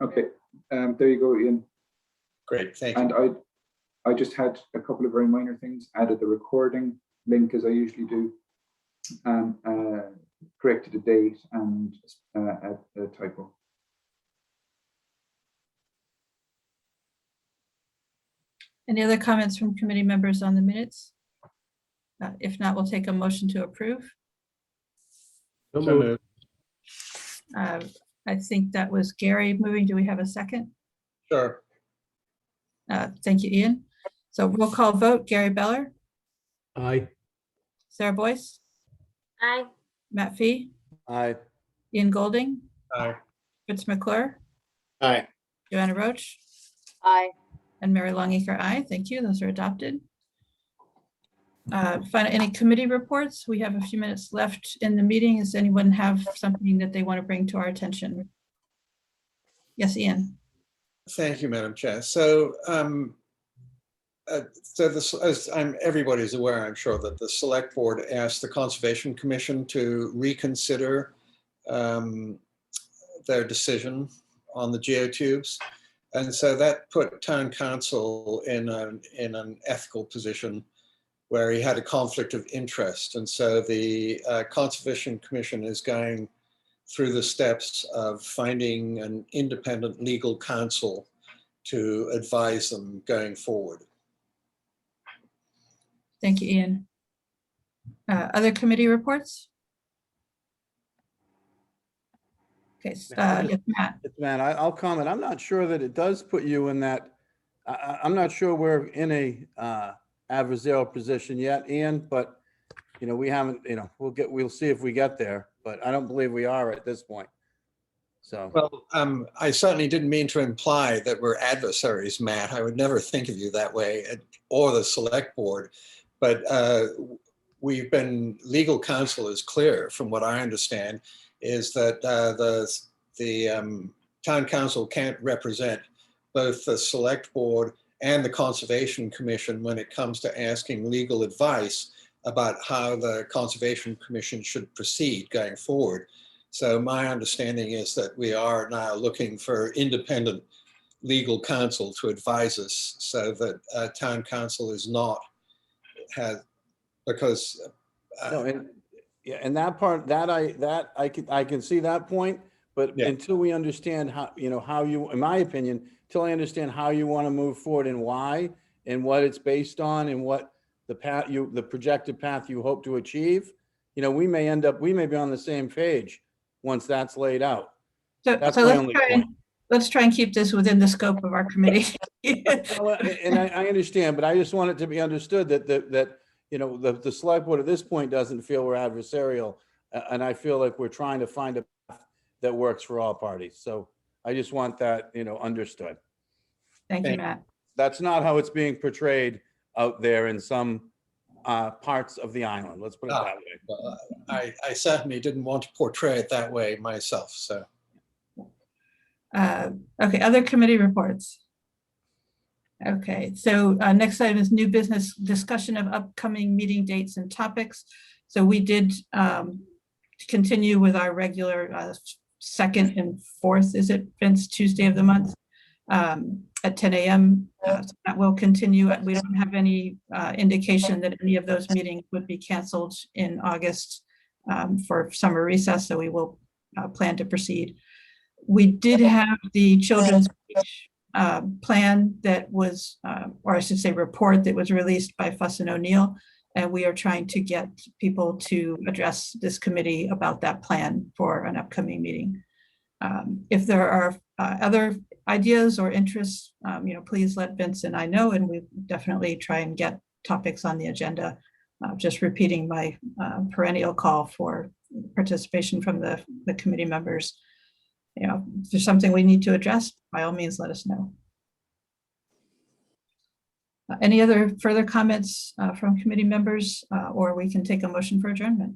Okay, there you go, Ian. Great, thank you. And I just had a couple of very minor things. Added the recording link as I usually do, and corrected a date and a typo. Any other comments from committee members on the minutes? If not, we'll take a motion to approve. So moved. I think that was Gary moving. Do we have a second? Sure. Thank you, Ian. So roll call vote, Gary Beller, Aye. Sarah Boyce, Aye. Matt Fee, Aye. Ian Golding, Aye. Fritz McClure, Aye. Joanna Roach, Aye. and Mary Longacre, aye. Thank you. Those are adopted. Any committee reports? We have a few minutes left in the meeting. Does anyone have something that they want to bring to our attention? Yes, Ian. Thank you, Madam Chair. So, as everybody's aware, I'm sure, that the Select Board asked the Conservation Commission to reconsider their decision on the geotubes. And so that put Town Council in an ethical position where he had a conflict of interest. And so the Conservation Commission is going through the steps of finding an independent legal counsel to advise them going forward. Thank you, Ian. Other committee reports? Okay, yes, Matt. It's Matt, I'll comment. I'm not sure that it does put you in that. I'm not sure we're in a adversarial position yet, Ian, but we haven't, we'll see if we get there, but I don't believe we are at this point. So. Well, I certainly didn't mean to imply that we're adversaries, Matt. I would never think of you that way, or the Select Board. But we've been, legal counsel is clear, from what I understand, is that the Town Council can't represent both the Select Board and the Conservation Commission when it comes to asking legal advice about how the Conservation Commission should proceed going forward. So my understanding is that we are now looking for independent legal counsel to advise us, so that Town Council is not because. No, and that part I can see that point, but Yeah. until we understand how you, in my opinion, until I understand how you want to move forward and why and what it's based on and what the projected path you hope to achieve, we may be on the same page once that's laid out. So let's try and keep this within the scope of our committee. And I understand, but I just want it to be understood that the Select Board at this point doesn't feel we're adversarial, and I feel like we're trying to find a path that works for all parties. So I just want that understood. Thank you, Matt. That's not how it's being portrayed out there in some parts of the island. Let's put it that way. I certainly didn't want to portray it that way myself. So. Okay, other committee reports. Okay, so next item is new business, discussion of upcoming meeting dates and topics. So we did continue with our regular second and fourth, is it, Vince, Tuesday of the month at 10 a.m. So that will continue. We don't have any indication that any of those meetings would be canceled in August for summer recess, so we will plan to proceed. We did have the children's plan that was, or I should say report that was released by Fuss and O'Neill, and we are trying to get people to address this committee about that plan for an upcoming meeting. If there are other ideas or interests, please let Vince and I know, and we definitely try and get topics on the agenda. Just repeating my perennial call for participation from the committee members. If there's something we need to address, by all means, let us know. Any other further comments from committee members, or we can take a motion for adjournment?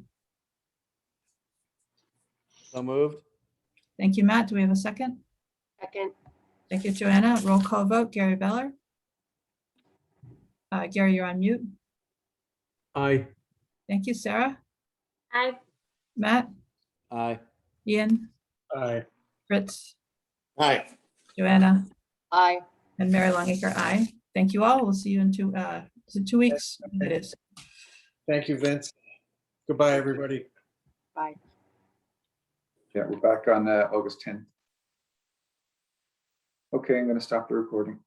So moved. Thank you, Matt. Do we have a second? Second. Thank you, Joanna. Roll call vote. Gary Beller. Gary, you're on mute. Aye. Thank you, Sarah. Aye. Matt, Aye. Ian, Aye. Fritz, Aye. Joanna, Aye. and Mary Longacre, aye. Thank you all. We'll see you in 2 weeks. That is. Thank you, Vince. Goodbye, everybody. Bye. Yeah, we're back on August 10th. Okay, I'm going to stop the recording.